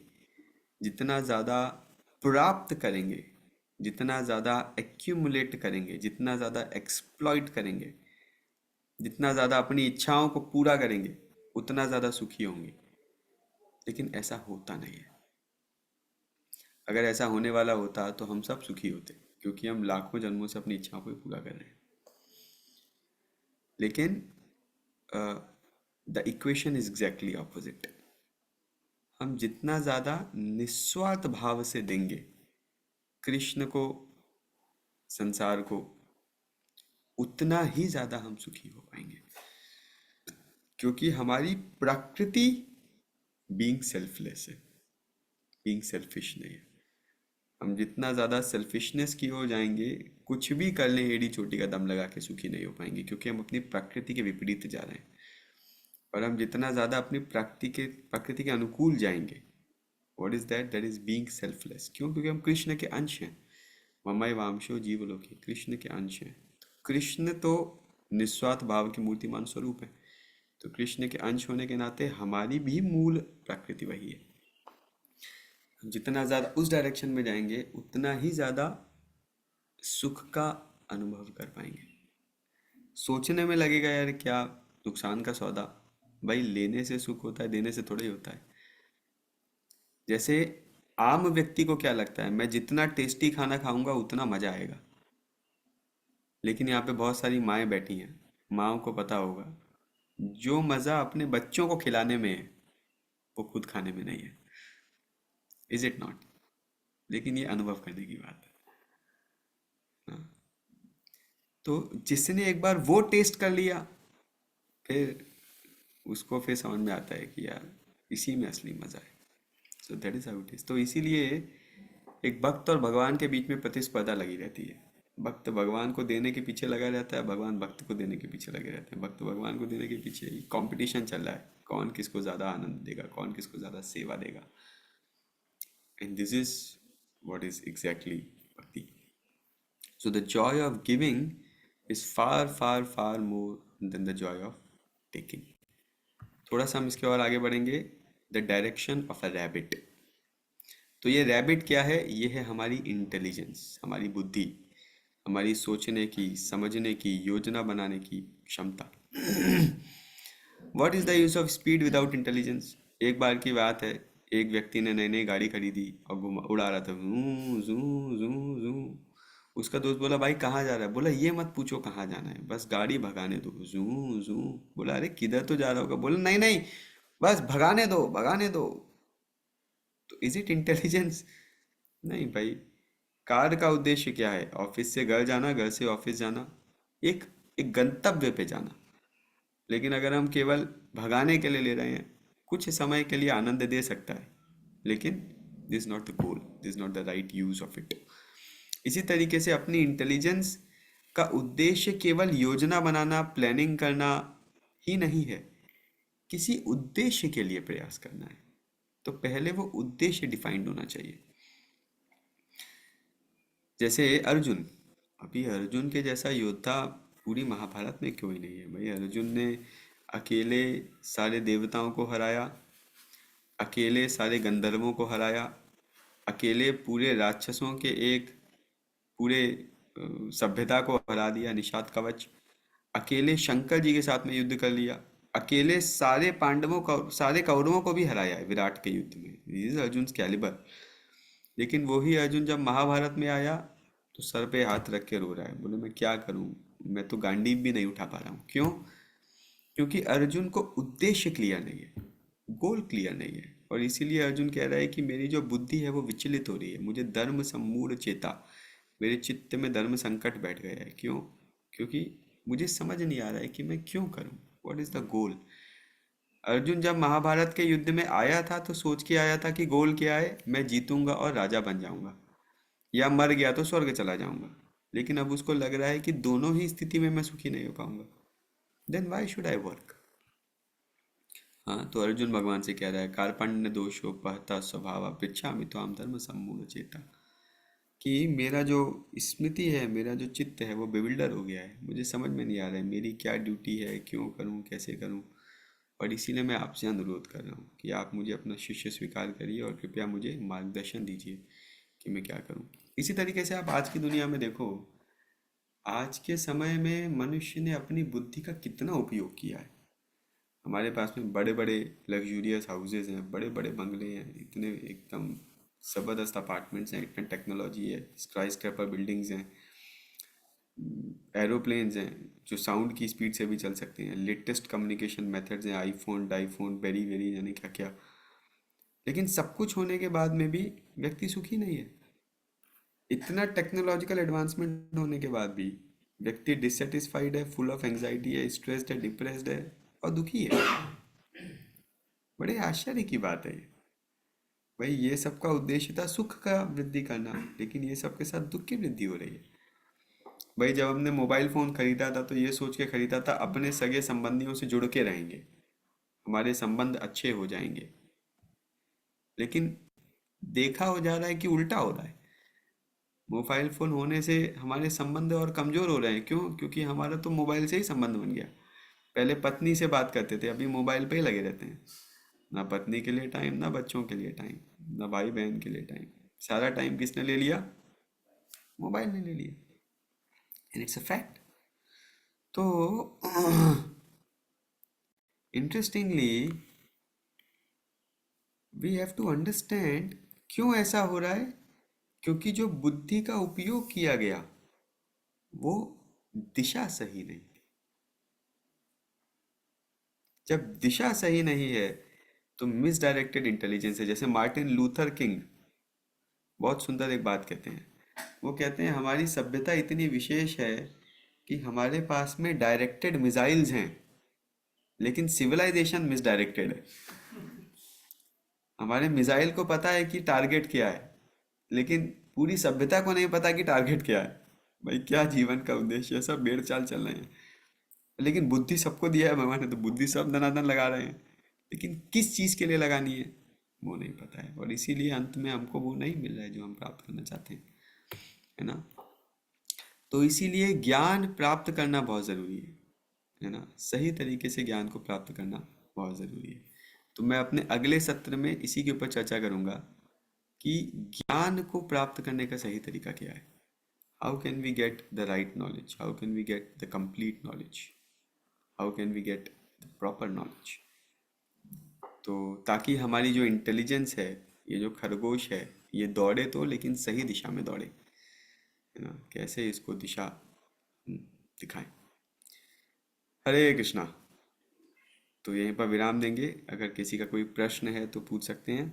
जितना ज़्यादा प्राप्त करेंगे, जितना ज़्यादा एक्यूमुलेट करेंगे, जितना ज़्यादा एक्सप्लॉइट करेंगे, जितना ज़्यादा अपनी इच्छाओं को पूरा करेंगे, उतना ज़्यादा सुखी होंगे। लेकिन ऐसा होता नहीं है। अगर ऐसा होने वाला होता तो हम सब सुखी होते, क्योंकि हम लाखों जन्मों से अपनी इच्छाओं को पूरा कर रहे हैं। लेकिन the equation is exactly opposite. हम जितना ज़्यादा निस्वार्थ भाव से देंगे कृष्ण को, संसार को, उतना ही ज़्यादा हम सुखी हो पाएंगे। क्योंकि हमारी प्रकृति बीइंग सेल्फलेस है, बीइंग सेल्फिश नहीं है। हम जितना ज़्यादा सेल्फिशनेस की ओर जाएंगे, कुछ भी कर लें एड़ी चोटी का दम लगा के सुखी नहीं हो पाएंगे, क्योंकि हम अपनी प्रकृति के विपरीत जा रहे हैं। और हम जितना ज़्यादा अपनी प्रकृति के अनुकूल जाएंगे, what is that? That is being selfless. क्यों? क्योंकि हम कृष्ण के अंश हैं। ममई वांशो जीवलोकी, कृष्ण के अंश हैं। कृष्ण तो निस्वार्थ भाव की मूर्तिमान स्वरूप है, तो कृष्ण के अंश होने के नाते हमारी भी मूल प्रकृति वही है। हम जितना ज़्यादा उस डायरेक्शन में जाएंगे, उतना ही ज़्यादा सुख का अनुभव कर पाएंगे। सोचने में लगेगा यार क्या नुकसान का सौदा, भाई लेने से सुख होता है, देने से थोड़ा ही होता है। जैसे आम व्यक्ति को क्या लगता है, मैं जितना टेस्टी खाना खाऊंगा उतना मजा आएगा। लेकिन यहाँ पे बहुत सारी माएँ बैठी हैं, माँओं को पता होगा जो मज़ा अपने बच्चों को खिलाने में है वो खुद खाने में नहीं है। Is it not? लेकिन ये अनुभव करने की बात है। हाँ। तो जिसने एक बार वो टेस्ट कर लिया, फिर उसको फिर समझ में आता है कि यार इसी में असली मज़ा है। So that is how it is. तो इसीलिए एक भक्त और भगवान के बीच में प्रतिस्पर्धा लगी रहती है। भक्त भगवान को देने के पीछे लगा रहता है, भगवान भक्त को देने के पीछे लगे रहते हैं, भक्त भगवान को देने के पीछे ही कंपटीशन चल रहा है, कौन किसको ज़्यादा आनंद देगा, कौन किसको ज़्यादा सेवा देगा। And this is what is exactly bhakti. So the joy of giving is far far far more than the joy of taking. थोड़ा सा हम इसके और आगे बढ़ेंगे। The direction of a rabbit. तो ये रैबिट क्या है? ये है हमारी इंटेलिजेंस, हमारी बुद्धि, हमारी सोचने की, समझने की, योजना बनाने की क्षमता। What is the use of speed without intelligence? एक बार की बात है, एक व्यक्ति ने नई नई गाड़ी खरीदी और उड़ा रहा था, जू जू जू जू। उसका दोस्त बोला, भाई कहाँ जा रहा है? बोला, ये मत पूछो कहाँ जाना है, बस गाड़ी भगाने दो, जू जू। बोला, अरे किधर तो जा रहा होगा? बोला, नहीं नहीं, बस भगाने दो, भगाने दो। तो इज इट इंटेलिजेंस? नहीं भाई। कार का उद्देश्य क्या है? ऑफिस से घर जाना, घर से ऑफिस जाना, एक एक गंतव्य पे जाना। लेकिन अगर हम केवल भगाने के लिए ले रहे हैं, कुछ समय के लिए आनंद दे सकता है, लेकिन this not the goal, this not the right use of it. इसी तरीके से अपनी इंटेलिजेंस का उद्देश्य केवल योजना बनाना, प्लानिंग करना ही नहीं है, किसी उद्देश्य के लिए प्रयास करना है। तो पहले वो उद्देश्य डिफाइंड होना चाहिए। जैसे अर्जुन, अभी अर्जुन के जैसा योद्धा पूरी महाभारत में क्यों ही नहीं है भाई? अर्जुन ने अकेले सारे देवताओं को हराया, अकेले सारे गंधर्वों को हराया, अकेले पूरे राक्षसों के एक पूरे सभ्यता को हरा दिया, निषाद कवच। अकेले शंकर जी के साथ में युद्ध कर लिया, अकेले सारे पांडवों का, सारे कौरवों को भी हराया है विराट के युद्ध में। This is Arjun calibre. लेकिन वही अर्जुन जब महाभारत में आया तो सर पे हाथ रख के रो रहा है, बोले मैं क्या करूं, मैं तो गांडीव भी नहीं उठा पा रहा हूं। क्यों? क्योंकि अर्जुन को उद्देश्य क्लियर नहीं है, गोल क्लियर नहीं है। और इसीलिए अर्जुन कह रहा है कि मेरी जो बुद्धि है वो विचलित हो रही है, मुझे धर्म सम्मूढ़ चेता, मेरे चित्त में धर्म संकट बैठ गया है। क्यों? क्योंकि मुझे समझ नहीं आ रहा है कि मैं क्यों करूं, what is the goal. Arjun जब महाभारत के युद्ध में आया था तो सोच के आया था कि गोल क्या है, मैं जीतूंगा और राजा बन जाऊंगा, या मर गया तो स्वर्ग चला जाऊंगा। लेकिन अब उसको लग रहा है कि दोनों ही स्थिति में मैं सुखी नहीं हो पाऊंगा। Then why should I work? हाँ, तो अर्जुन भगवान से कह रहा है, कार्पण्य दोषो पहता स्वभाव पृच्छामि त्वाम धर्म सम्मूढ़ चेता। कि मेरा जो स्मृति है, मेरा जो चित्त है वो बेविल्डर हो गया है, मुझे समझ में नहीं आ रहा है मेरी क्या ड्यूटी है, क्यों करूँ, कैसे करूँ। और इसीलिए मैं आपसे अनुरोध कर रहा हूँ कि आप मुझे अपना शिष्य स्वीकार करिए और कृपया मुझे मार्गदर्शन दीजिए कि मैं क्या करूँ। इसी तरीके से आप आज की दुनिया में देखो, आज के समय में मनुष्य ने अपनी बुद्धि का कितना उपयोग किया है। हमारे पास में बड़े बड़े लग्जूरियस हाउसेज हैं, बड़े बड़े बंगले हैं, इतने एकदम ज़बरदस्त अपार्टमेंट्स हैं, इतना टेक्नोलॉजी है, स्काई स्क्रैपर बिल्डिंग्स हैं, एरोप्लेन्स हैं जो साउंड की स्पीड से भी चल सकते हैं, लेटेस्ट कम्युनिकेशन मेथड्स हैं, आईफोन, डाईफोन, बेरी वेरी यानी क्या क्या। लेकिन सब कुछ होने के बाद में भी व्यक्ति सुखी नहीं है। इतना टेक्नोलॉजिकल एडवांसमेंट होने के बाद भी व्यक्ति डिससेटिस्फाइड है, फुल ऑफ एंजाइटी है, स्ट्रेस्ड है, डिप्रेस्ड है और दुखी है। बड़े आश्चर्य की बात है ये। भाई ये सब का उद्देश्य था सुख का वृद्धि करना, लेकिन ये सब के साथ दुख की वृद्धि हो रही है। भाई जब हमने मोबाइल फ़ोन खरीदा था तो ये सोच के खरीदा था अपने सगे संबंधियों से जुड़ के रहेंगे, हमारे संबंध अच्छे हो जाएंगे। लेकिन देखा हो जा रहा है कि उल्टा हो रहा है। मोबाइल फ़ोन होने से हमारे संबंध और कमज़ोर हो रहे हैं। क्यों? क्योंकि हमारा तो मोबाइल से ही संबंध बन गया। पहले पत्नी से बात करते थे, अभी मोबाइल पे ही लगे रहते हैं। ना पत्नी के लिए टाइम, ना बच्चों के लिए टाइम, ना भाई बहन के लिए टाइम। सारा टाइम किसने ले लिया? मोबाइल ने ले लिया। And it's a fact. तो interestingly we have to understand क्यों ऐसा हो रहा है। क्योंकि जो बुद्धि का उपयोग किया गया वो दिशा सही नहीं थी। जब दिशा सही नहीं है तो मिसडायरेक्टेड इंटेलिजेंस है। जैसे मार्टिन लूथर किंग बहुत सुंदर एक बात कहते हैं। वो कहते हैं हमारी सभ्यता इतनी विशेष है कि हमारे पास में डायरेक्टेड मिसाइल्स हैं, लेकिन सिविलाइजेशन मिसडायरेक्टेड है। हमारे मिसाइल को पता है कि टारगेट क्या है, लेकिन पूरी सभ्यता को नहीं पता कि टारगेट क्या है। भाई क्या जीवन का उद्देश्य है, सब भेड़ चाल चल रहे हैं। लेकिन बुद्धि सबको दिया है भगवान ने, तो बुद्धि सब दनादन लगा रहे हैं, लेकिन किस चीज के लिए लगानी है वो नहीं पता है, और इसीलिए अंत में हमको वो नहीं मिल रहा है जो हम प्राप्त करना चाहते हैं, है ना। तो इसीलिए ज्ञान प्राप्त करना बहुत जरूरी है ना। सही तरीके से ज्ञान को प्राप्त करना बहुत जरूरी है। तो मैं अपने अगले सत्र में इसी के ऊपर चर्चा करूंगा कि ज्ञान को प्राप्त करने का सही तरीका क्या है। How can we get the right knowledge, how can we get the complete knowledge, how can we get the proper knowledge. तो ताकि हमारी जो इंटेलिजेंस है, ये जो खरगोश है, ये दौड़े तो लेकिन सही दिशा में दौड़े, है ना। कैसे इसको दिशा दिखाएं। हरे कृष्णा। तो यहीं पर विराम देंगे, अगर किसी का कोई प्रश्न है तो पूछ सकते हैं,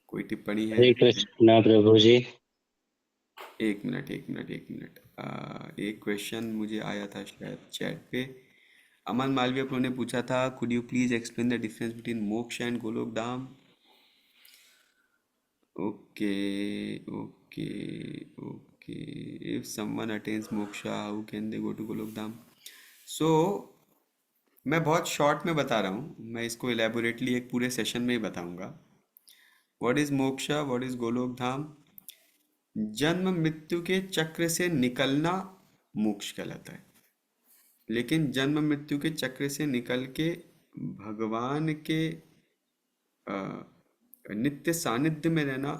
कोई टिप्पणी है। हरे कृष्णा प्रभु जी। एक मिनट एक मिनट एक मिनट, एक क्वेश्चन मुझे आया था शायद चैट पे। अमन मालवीय प्रो ने पूछा था, could you please explain the difference between moksha and Golok Dham. Okay okay okay, if someone attains moksha how can they go to Golok Dham. So मैं बहुत शॉर्ट में बता रहा हूँ, मैं इसको एलेबोरेटली एक पूरे सेशन में ही बताऊंगा। What is moksha, what is Golok Dham. जन्म मृत्यु के चक्र से निकलना मोक्ष कहलाता है, लेकिन जन्म मृत्यु के चक्र से निकल के भगवान के नित्य सानिध्य में रहना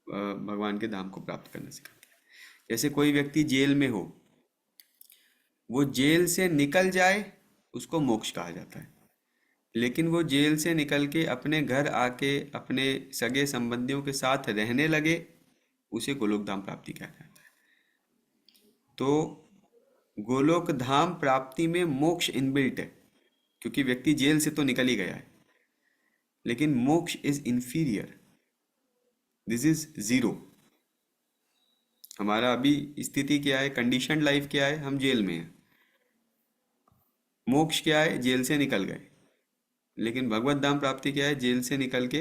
भगवान के धाम को प्राप्त करना सिखाता है। जैसे कोई व्यक्ति जेल में हो, वो जेल से निकल जाए उसको मोक्ष कहा जाता है, लेकिन वो जेल से निकल के अपने घर आके अपने सगे संबंधियों के साथ रहने लगे, उसे गोलोक धाम प्राप्ति कहा जाता है। तो गोलोक धाम प्राप्ति में मोक्ष इनबिल्ट है, क्योंकि व्यक्ति जेल से तो निकल ही गया है, लेकिन मोक्ष is inferior, this is zero. हमारा अभी स्थिति क्या है, कंडीशन लाइफ क्या है, हम जेल में हैं। मोक्ष क्या है, जेल से निकल गए। लेकिन भगवत धाम प्राप्ति क्या है, जेल से निकल के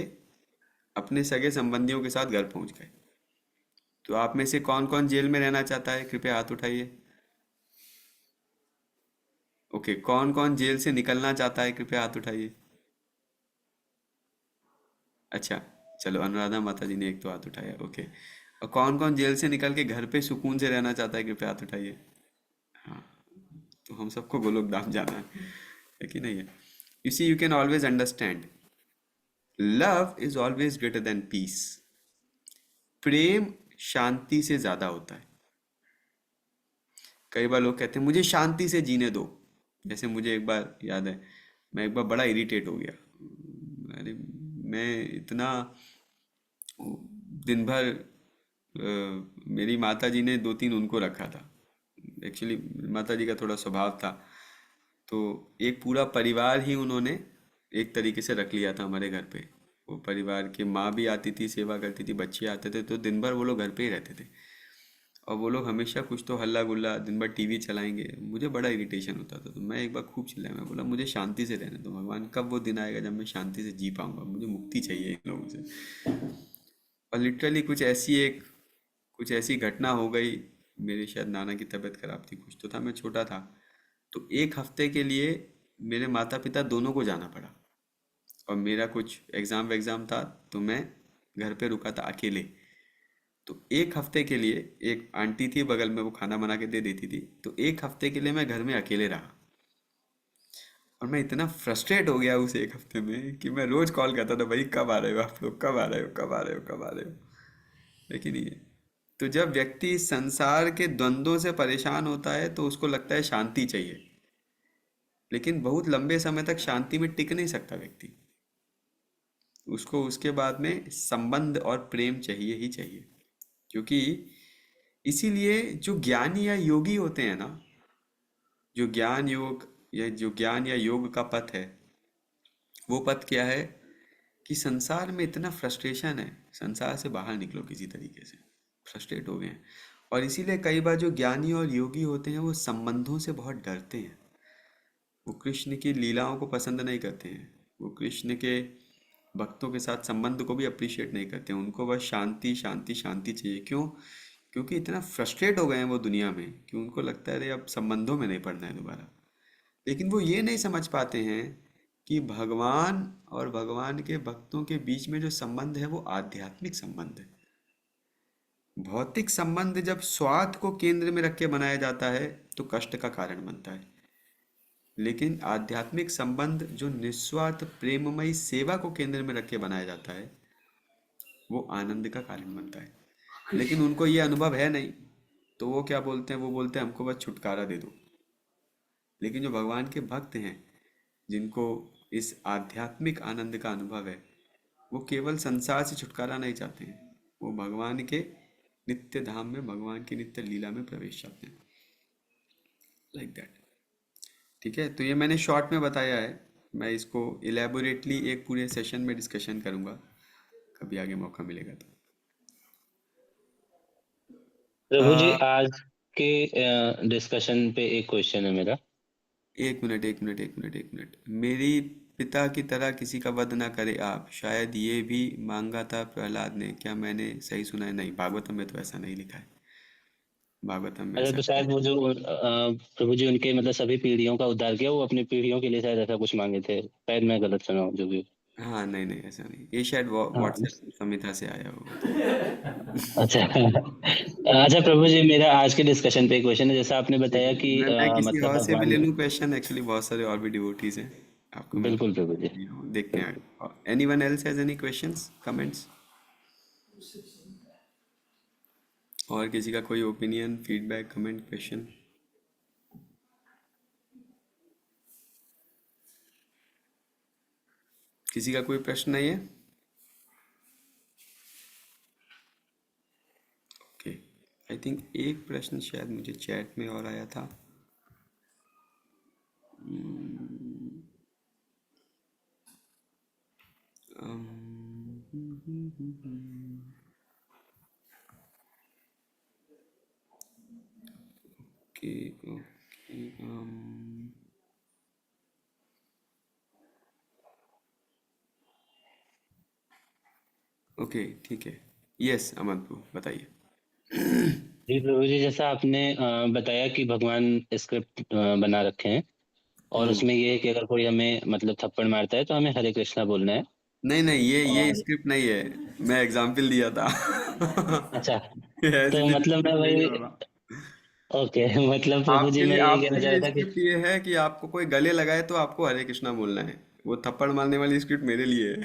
अपने सगे संबंधियों के साथ घर पहुंच गए। तो आप में से कौन कौन जेल में रहना चाहता है, कृपया हाथ उठाइए। ओके, कौन कौन जेल से निकलना चाहता है, कृपया हाथ उठाइए। अच्छा, चलो अनुराधा माता जी ने एक तो हाथ उठाया, ओके। और कौन कौन जेल से निकल के घर पे सुकून से रहना चाहता है, कृपया हाथ उठाइए। हाँ, तो हम सबको गोलोक धाम जाना है कि नहीं है। You see, you can always understand, love is always greater than peace. प्रेम शांति से ज्यादा होता है। कई बार लोग कहते हैं मुझे शांति से जीने दो। जैसे मुझे एक बार याद है, मैं एक बार बड़ा इरिटेट हो गया। अरे मैं इतना दिन भर मेरी माता जी ने दो तीन उनको रखा था। एक्चुअली माता जी का थोड़ा स्वभाव था, तो एक पूरा परिवार ही उन्होंने एक तरीके से रख लिया था हमारे घर पे। वो परिवार की माँ भी आती थी, सेवा करती थी, बच्चे आते थे, तो दिन भर वो लोग घर पे ही रहते थे। और वो लोग हमेशा कुछ तो हल्ला गुल्ला, दिन भर टीवी चलाएंगे। मुझे बड़ा इरिटेशन होता था, तो मैं एक बार खूब चिल्लाया, मैं बोला मुझे शांति से रहने दो भगवान, कब वो दिन आएगा जब मैं शांति से जी पाऊंगा, मुझे मुक्ति चाहिए इन लोगों से। और लिटरली कुछ ऐसी घटना हो गई। मेरे शायद नाना की तबीयत खराब थी, कुछ तो था, मैं छोटा था। तो एक हफ्ते के लिए मेरे माता पिता दोनों को जाना पड़ा, और मेरा कुछ एग्ज़ाम था, तो मैं घर पे रुका था अकेले। तो एक हफ्ते के लिए, एक आंटी थी बगल में, वो खाना बना के दे देती थी, तो एक हफ्ते के लिए मैं घर में अकेले रहा। और मैं इतना फ्रस्ट्रेट हो गया उस एक हफ्ते में कि मैं रोज कॉल करता था, भाई कब आ रहे हो आप लोग, कब आ रहे हो, कब आ रहे हो, कब आ रहे हो। लेकिन ये, तो जब व्यक्ति इस संसार के द्वंद्वों से परेशान होता है तो उसको लगता है शांति चाहिए, लेकिन बहुत लंबे समय तक शांति में टिक नहीं सकता व्यक्ति। उसको उसके बाद में संबंध और प्रेम चाहिए ही चाहिए। क्योंकि इसीलिए जो ज्ञानी या योगी होते हैं ना, जो ज्ञान योग या जो ज्ञान या योग का पथ है, वो पथ क्या है कि संसार में इतना फ्रस्ट्रेशन है, संसार से बाहर निकलो किसी तरीके से, फ्रस्ट्रेट हो गए हैं। और इसीलिए कई बार जो ज्ञानी और योगी होते हैं वो संबंधों से बहुत डरते हैं। वो कृष्ण की लीलाओं को पसंद नहीं करते हैं, वो कृष्ण के भक्तों के साथ संबंध को भी अप्रिशिएट नहीं करते हैं। उनको बस शांति शांति शांति चाहिए। क्यों? क्योंकि इतना फ्रस्ट्रेट हो गए हैं वो दुनिया में कि उनको लगता है अरे अब संबंधों में नहीं पड़ना है दोबारा। लेकिन वो ये नहीं समझ पाते हैं कि भगवान और भगवान के भक्तों के बीच में जो संबंध है वो आध्यात्मिक संबंध है। भौतिक संबंध जब स्वार्थ को केंद्र में रख के बनाया जाता है तो कष्ट का कारण बनता है। लेकिन आध्यात्मिक संबंध जो निस्वार्थ प्रेममयी सेवा को केंद्र में रख के बनाया जाता है वो आनंद का कारण बनता है। लेकिन उनको ये अनुभव है नहीं, तो वो क्या बोलते हैं, वो बोलते हैं हमको बस छुटकारा दे दो। लेकिन जो भगवान के भक्त हैं, जिनको इस आध्यात्मिक आनंद का अनुभव है, वो केवल संसार से छुटकारा नहीं चाहते हैं, वो भगवान के नित्य धाम में, भगवान की नित्य लीला में प्रवेश चाहते हैं। Like that. ठीक है, तो ये मैंने शॉर्ट में बताया है। मैं इसको इलेबोरेटली एक पूरे सेशन में डिस्कशन करूंगा, कभी आगे मौका मिलेगा तो। प्रभु जी, आ, आज के डिस्कशन पे एक क्वेश्चन है मेरा। एक मिनट एक मिनट एक मिनट एक मिनट। मेरी पिता की तरह किसी का वध ना करे आप, शायद ये भी मांगा था प्रहलाद ने, क्या मैंने सही सुना है? नहीं, भागवतम में तो ऐसा नहीं लिखा है। भागवतम में अच्छा, ऐसा तो नहीं शायद वो जो प्रभु जी उनके मतलब सभी पीढ़ियों का उद्धार किया, वो अपनी पीढ़ियों के लिए शायद ऐसा कुछ मांगे थे। शायद मैं गलत सुना हूँ जो भी। है। हाँ, नहीं नहीं, ऐसा नहीं, ये शायद हाँ। व्हाट्सएप संहिता से आया होगा। अच्छा। अच्छा प्रभु जी, मेरा आज के डिस्कशन पे क्वेश्चन है। जैसा आपने बताया कि मैं किसी मतलब और से भी भगवान ले ने। लूँ क्वेश्चन, एक्चुअली बहुत सारे और भी डिवोटीज हैं, आपको मैं बिल्कुल प्रभु जी। देखते हैं। Anyone else has any questions, comments? और किसी का कोई ओपिनियन, फीडबैक, कमेंट, क्वेश्चन? किसी का कोई प्रश्न नहीं है? ओके, आई थिंक एक प्रश्न शायद मुझे चैट में और आया था। ओके ओके, ओके ठीक है। यस अमन प्रभु, बताइए। जी प्रभु जी, जैसा आपने बताया कि भगवान स्क्रिप्ट बना रखे हैं, और हम्म। उसमें ये है कि अगर कोई हमें मतलब थप्पड़ मारता है तो हमें हरे कृष्णा बोलना है। नहीं नहीं, ये और स्क्रिप्ट नहीं है, मैं एग्जाम्पल दिया था। अच्छा, ऐसी तो मतलब मैं स्क्रिप्ट नहीं वही। है बाबा। ओके। मतलब प्रभु जी, मैं यही आपके कहना चाह लिए रहा था कि। स्क्रिप्ट ये है कि आपको कोई गले लगाए तो आपको हरे कृष्णा बोलना है। वो थप्पड़ मारने वाली स्क्रिप्ट मेरे लिए है।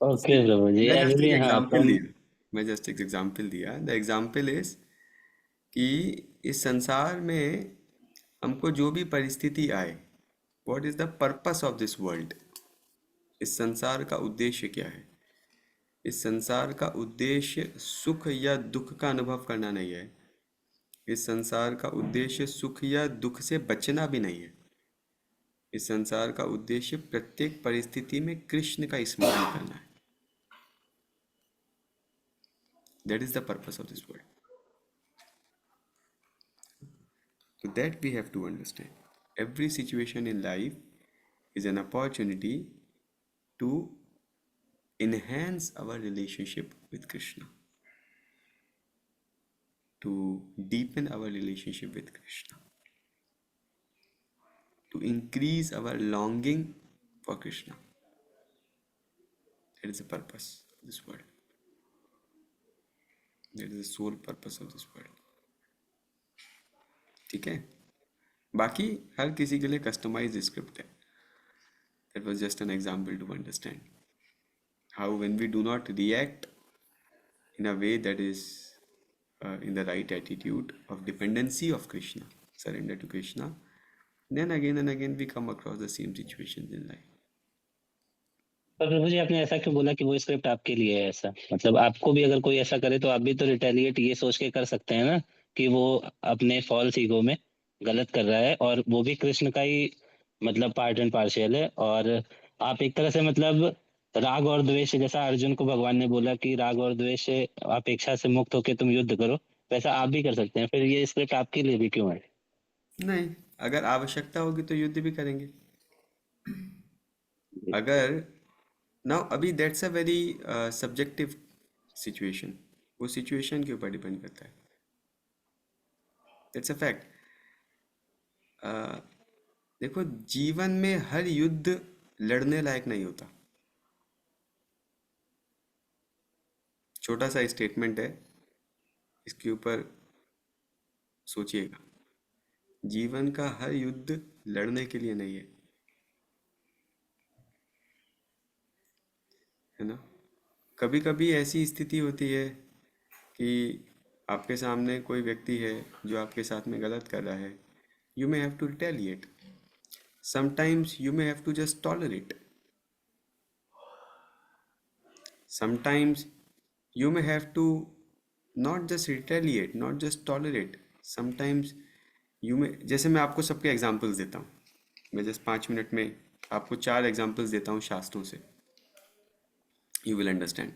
ओके प्रभु जी, मैं जस्ट एक एक्चुअली हाँ तो। एग्जाम्पल दिया, मैं जस्ट एक एग्जाम्पल दिया। द एग्जाम्पल इज कि इस संसार में हमको जो भी परिस्थिति आए, what is the purpose of this world? इस संसार का उद्देश्य क्या है? इस संसार का उद्देश्य सुख या दुख का अनुभव करना नहीं है। इस संसार का उद्देश्य सुख या दुख से बचना भी नहीं है। इस संसार का उद्देश्य प्रत्येक परिस्थिति में कृष्ण का स्मरण करना है। That is the purpose of this world. So that we have to understand. Every situation in life is an opportunity to enhance our relationship with Krishna, to deepen our relationship with Krishna, to increase our longing for Krishna. That is the purpose of this world. That is the sole purpose of this world. ठीक है, बाकी हर किसी के लिए customise script है। That was just an example to understand how when we do not react in a way that is in the right attitude of dependency of Krishna, surrender to Krishna, then again and again we come across the same situations in life. पर प्रभु जी, आपने ऐसा क्यों बोला कि वो script आपके लिए है? ऐसा मतलब आपको भी अगर कोई ऐसा करे तो आप भी तो रिटेलिएट ये सोच के कर सकते हैं ना कि वो अपने फॉल्स ईगो में गलत कर रहा है, और वो भी कृष्ण का ही मतलब पार्ट एंड पार्शियल है। और आप एक तरह से मतलब राग और द्वेष, जैसा अर्जुन को भगवान ने बोला कि राग और द्वेष से अपेक्षा से मुक्त होके तुम युद्ध करो, वैसा आप भी कर सकते हैं। फिर ये स्क्रिप्ट आपके लिए भी क्यों है? नहीं, अगर आवश्यकता होगी तो युद्ध भी करेंगे। अगर नाउ अभी that's a very subjective situation. वो सिचुएशन के ऊपर डिपेंड करता है। It's a fact. देखो, जीवन में हर युद्ध लड़ने लायक नहीं होता। छोटा सा स्टेटमेंट है, इसके ऊपर सोचिएगा। जीवन का हर युद्ध लड़ने के लिए नहीं है ना। कभी कभी ऐसी स्थिति होती है कि आपके सामने कोई व्यक्ति है जो आपके साथ में गलत कर रहा है। You may have to retaliate, sometimes you may have to just tolerate, sometimes you may have to not just retaliate, not just tolerate, sometimes you may, जैसे मैं आपको सबके एग्जांपल्स देता हूँ, मैं जस्ट 5 मिनट में आपको 4 एग्जांपल्स देता हूँ शास्त्रों से, यू विल अंडरस्टैंड।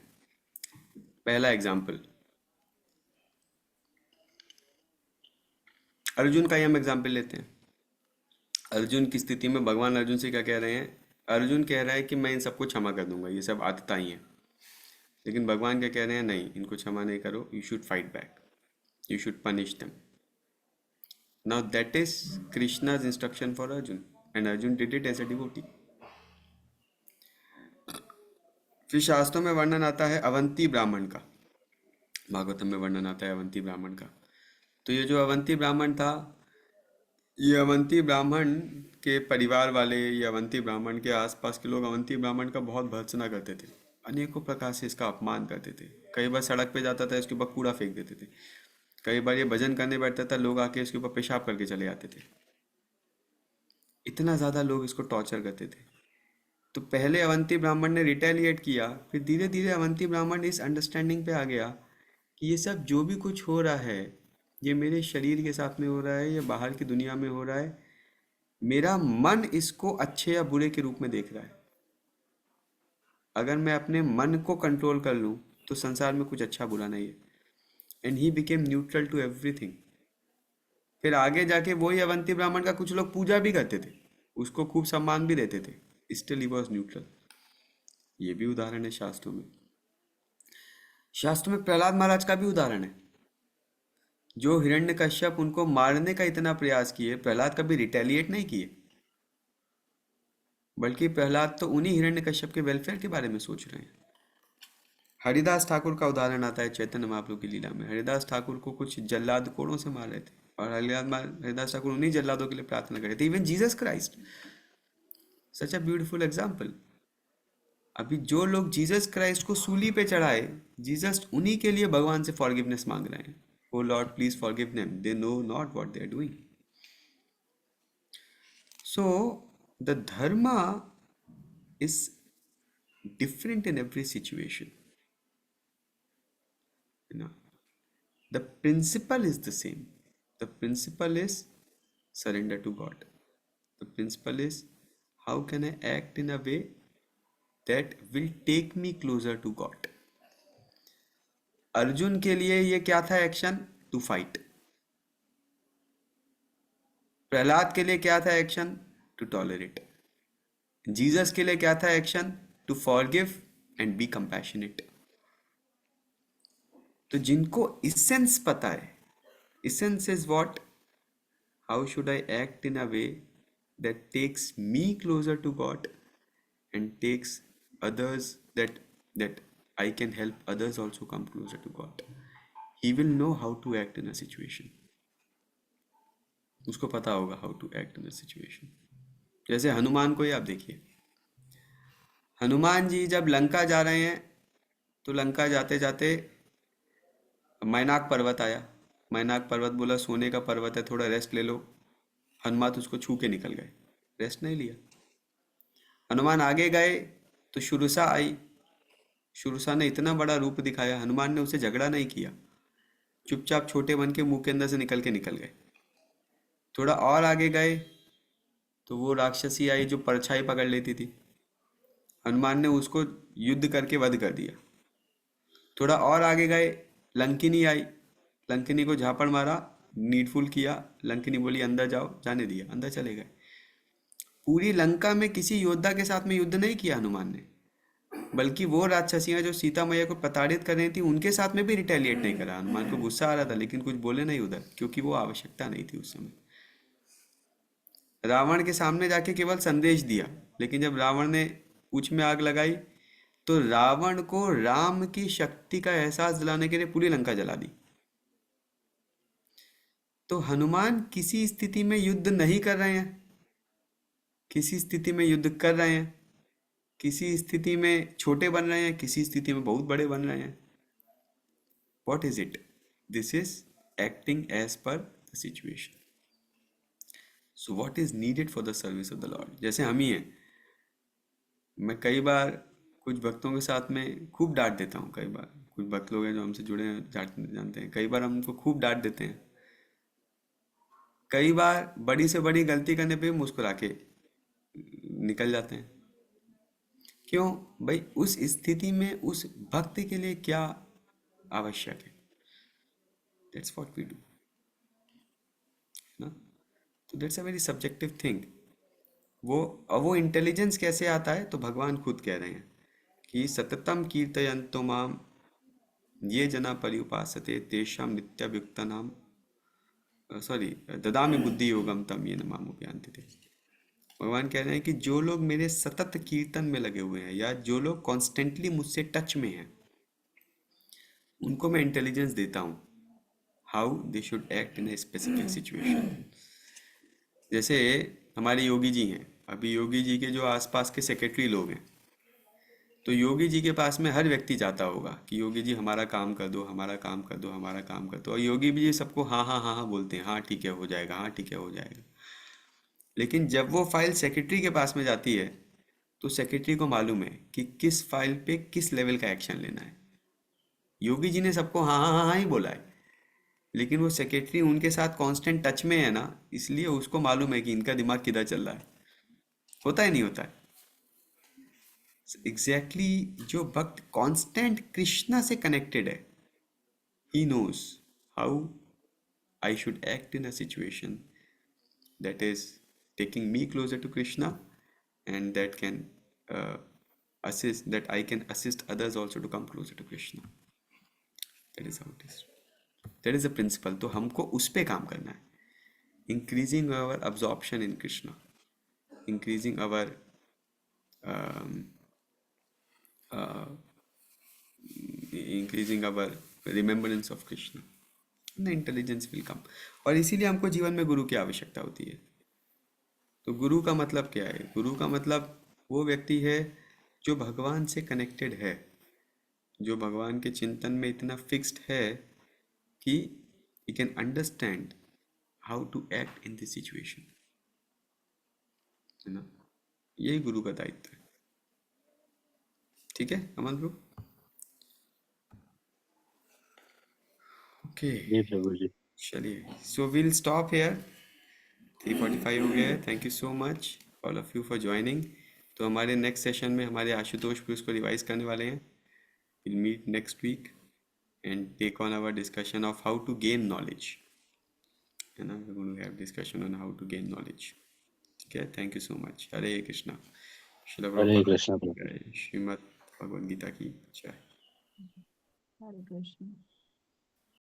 पहला एग्जांपल, अर्जुन का ही हम एग्जांपल लेते हैं। अर्जुन की स्थिति में भगवान अर्जुन से क्या कह रहे हैं? अर्जुन कह रहा है कि मैं इन सबको क्षमा कर दूंगा, ये सब आदता ही है। लेकिन भगवान क्या कह रहे हैं? नहीं, इनको क्षमा नहीं करो, you should fight back, you should punish them. Now that is Krishna's instruction for Arjun and Arjun did it as a devotee. फिर शास्त्रों में वर्णन आता है अवंती ब्राह्मण का, भागवतम में वर्णन आता है अवंती ब्राह्मण का। तो ये जो अवंती ब्राह्मण था, ये अवंती ब्राह्मण के परिवार वाले या अवंती ब्राह्मण के आसपास के लोग अवंती ब्राह्मण का बहुत भर्त्सना करते थे, अनेकों प्रकार से इसका अपमान करते थे। कई बार सड़क पे जाता था, इसके ऊपर कूड़ा फेंक देते थे। कई बार ये भजन करने बैठता था, लोग आके इसके ऊपर पेशाब करके चले जाते थे। इतना ज़्यादा लोग इसको टॉर्चर करते थे। तो पहले अवंती ब्राह्मण ने रिटेलिएट किया, फिर धीरे धीरे अवंती ब्राह्मण इस अंडरस्टैंडिंग पे आ गया कि ये सब जो भी कुछ हो रहा है, ये मेरे शरीर के साथ में हो रहा है या बाहर की दुनिया में हो रहा है, मेरा मन इसको अच्छे या बुरे के रूप में देख रहा है। अगर मैं अपने मन को कंट्रोल कर लूँ तो संसार में कुछ अच्छा बुरा नहीं है। And he became neutral to everything. फिर आगे जाके वही अवंती ब्राह्मण का कुछ लोग पूजा भी करते थे, उसको खूब सम्मान भी देते थे, स्टिल ही वॉज न्यूट्रल। ये भी उदाहरण है शास्त्रों में। शास्त्र में प्रहलाद महाराज का भी उदाहरण है, जो हिरण्यकश्यप उनको मारने का इतना प्रयास किए, प्रहलाद कभी रिटेलिएट नहीं किए, बल्कि प्रहलाद तो उन्हीं हिरण्यकश्यप के वेलफेयर के बारे में सोच रहे हैं। हरिदास ठाकुर का उदाहरण आता है चैतन्य महाप्रभु की लीला में। हरिदास ठाकुर को कुछ जल्लाद कोड़ों से मार रहे थे और हरिदास ठाकुर उन्हीं जल्लादों के लिए प्रार्थना कर रहे थे। Even Jesus Christ, such a beautiful example. अभी जो लोग जीसस क्राइस्ट को सूली पे चढ़ाए, जीसस उन्हीं के लिए भगवान से फॉरगिवनेस मांग रहे हैं। O lord please forgive them, they know not what they are doing. So the dharma is different in every situation, you know. The principle is the same. The principle is surrender to God. The principle is how can I act in a way that will take me closer to God. Arjun के लिए ये क्या था action? To fight. Prahlad के लिए क्या था action? To tolerate. Jesus के लिए क्या था action? To forgive and be compassionate. तो जिनको इसेंस पता है, essence is what, how should I act in a way that takes me closer to God and takes others, that I can help others also come closer to God. He will know how to act in a situation. उसको पता होगा how to act in a situation. जैसे हनुमान को ही आप देखिए, हनुमान जी जब लंका जा रहे हैं तो लंका जाते जाते मैनाक पर्वत आया। मैनाक पर्वत बोला सोने का पर्वत है, थोड़ा रेस्ट ले लो। हनुमान उसको छू के निकल गए, रेस्ट नहीं लिया। हनुमान आगे गए तो शुरुसा आई। शुरुसा ने इतना बड़ा रूप दिखाया, हनुमान ने उसे झगड़ा नहीं किया, चुपचाप छोटे बन के मुंह के अंदर से निकल गए। थोड़ा और आगे गए तो वो राक्षसी आई जो परछाई पकड़ लेती थी, हनुमान ने उसको युद्ध करके वध कर दिया। थोड़ा और आगे गए, लंकिनी आई, लंकिनी को झापड़ मारा, नीडफुल किया, लंकिनी बोली अंदर जाओ, जाने दिया, अंदर चले गए। पूरी लंका में किसी योद्धा के साथ में युद्ध नहीं किया हनुमान ने, बल्कि वो राक्षसियां जो सीता मैया को प्रताड़ित कर रही थी उनके साथ में भी रिटेलिएट नहीं करा। हनुमान को गुस्सा आ रहा था लेकिन कुछ बोले नहीं उधर, क्योंकि वो आवश्यकता नहीं थी उस समय। रावण के सामने जाके केवल संदेश दिया, लेकिन जब रावण ने पूंछ में आग लगाई तो रावण को राम की शक्ति का एहसास दिलाने के लिए पूरी लंका जला दी। तो हनुमान किसी स्थिति में युद्ध नहीं कर रहे हैं, किसी स्थिति में युद्ध कर रहे हैं, किसी स्थिति में छोटे बन रहे हैं, किसी स्थिति में बहुत बड़े बन रहे हैं। What is it? This is acting as per the situation. So what is needed for the service of the Lord? जैसे हम ही हैं, मैं कई बार कुछ भक्तों के साथ में खूब डांट देता हूँ। कई बार कुछ भक्त लोग हैं जो हमसे जुड़े हैं, जानते हैं, कई बार हम उनको खूब डांट देते हैं। कई बार बड़ी से बड़ी गलती करने पे भी मुस्कुरा के निकल जाते हैं। क्यों भाई? उस स्थिति में उस भक्त के लिए क्या आवश्यक है, दैट्स व्हाट वी डू ना। तो that's a very subjective thing. वो इंटेलिजेंस कैसे आता है? तो भगवान खुद कह रहे हैं कि सततम कीर्तयन्तो माम ये जना पर्युपासते तेषां नित्ययुक्तानाम ददामि बुद्धि योगम तम ये न मामुपयान्ति ते। भगवान कह रहे हैं कि जो लोग मेरे सतत कीर्तन में लगे हुए हैं या जो लोग कॉन्स्टेंटली मुझसे टच में हैं, उनको मैं इंटेलिजेंस देता हूँ how they should act in a specific situation. जैसे हमारे योगी जी हैं, अभी योगी जी के जो आसपास के सेक्रेटरी लोग हैं, तो योगी जी के पास में हर व्यक्ति जाता होगा कि योगी जी हमारा काम कर दो, हमारा काम कर दो, हमारा काम कर दो, और योगी जी सबको हाँ हाँ हाँ हाँ बोलते हैं, हाँ ठीक है हो जाएगा, हाँ ठीक है हो जाएगा। लेकिन जब वो फाइल सेक्रेटरी के पास में जाती है तो सेक्रेटरी को मालूम है कि किस फाइल पे किस लेवल का एक्शन लेना है। योगी जी ने सबको हाँ हाँ हाँ हाँ ही बोला है, लेकिन वो सेक्रेटरी उनके साथ कांस्टेंट टच में है ना, इसलिए उसको मालूम है कि इनका दिमाग किधर चल रहा है। होता है नहीं होता है? एग्जैक्टली जो भक्त कांस्टेंट कृष्णा से कनेक्टेड है, he knows how I should act in a situation that is taking me closer to Krishna, and that can that I can assist others also to come closer to Krishna. That is how it is. That is the principle. तो हमको उस पे काम करना है, increasing our absorption in Krishna, increasing our um, uh, increasing our remembrance of Krishna. The intelligence will come. और इसीलिए हमको जीवन में गुरु की आवश्यकता होती है। तो गुरु का मतलब क्या है? गुरु का मतलब वो व्यक्ति है जो भगवान से कनेक्टेड है, जो भगवान के चिंतन में इतना फिक्स्ड है कि he can understand how to act in this situation, है ना। यही गुरु का दायित्व है। ठीक है अमन ब्रो? ओके जी प्रभु जी। चलिए, सो विल स्टॉप हेयर। 3:45 हो गया है। Thank you so much all of you for joining. तो हमारे नेक्स्ट सेशन में हमारे आशुतोष भी उसको रिवाइज करने वाले हैं। Will meet next week and take on our discussion of how to gain knowledge, है ना। We going to have discussion on how to gain knowledge. ठीक है, thank you so much. Hare Krishna. Srila Hare Prabhupada Krishna Prabhu. जय। श्रीमद् भगवद गीता की जय। Hare Krishna.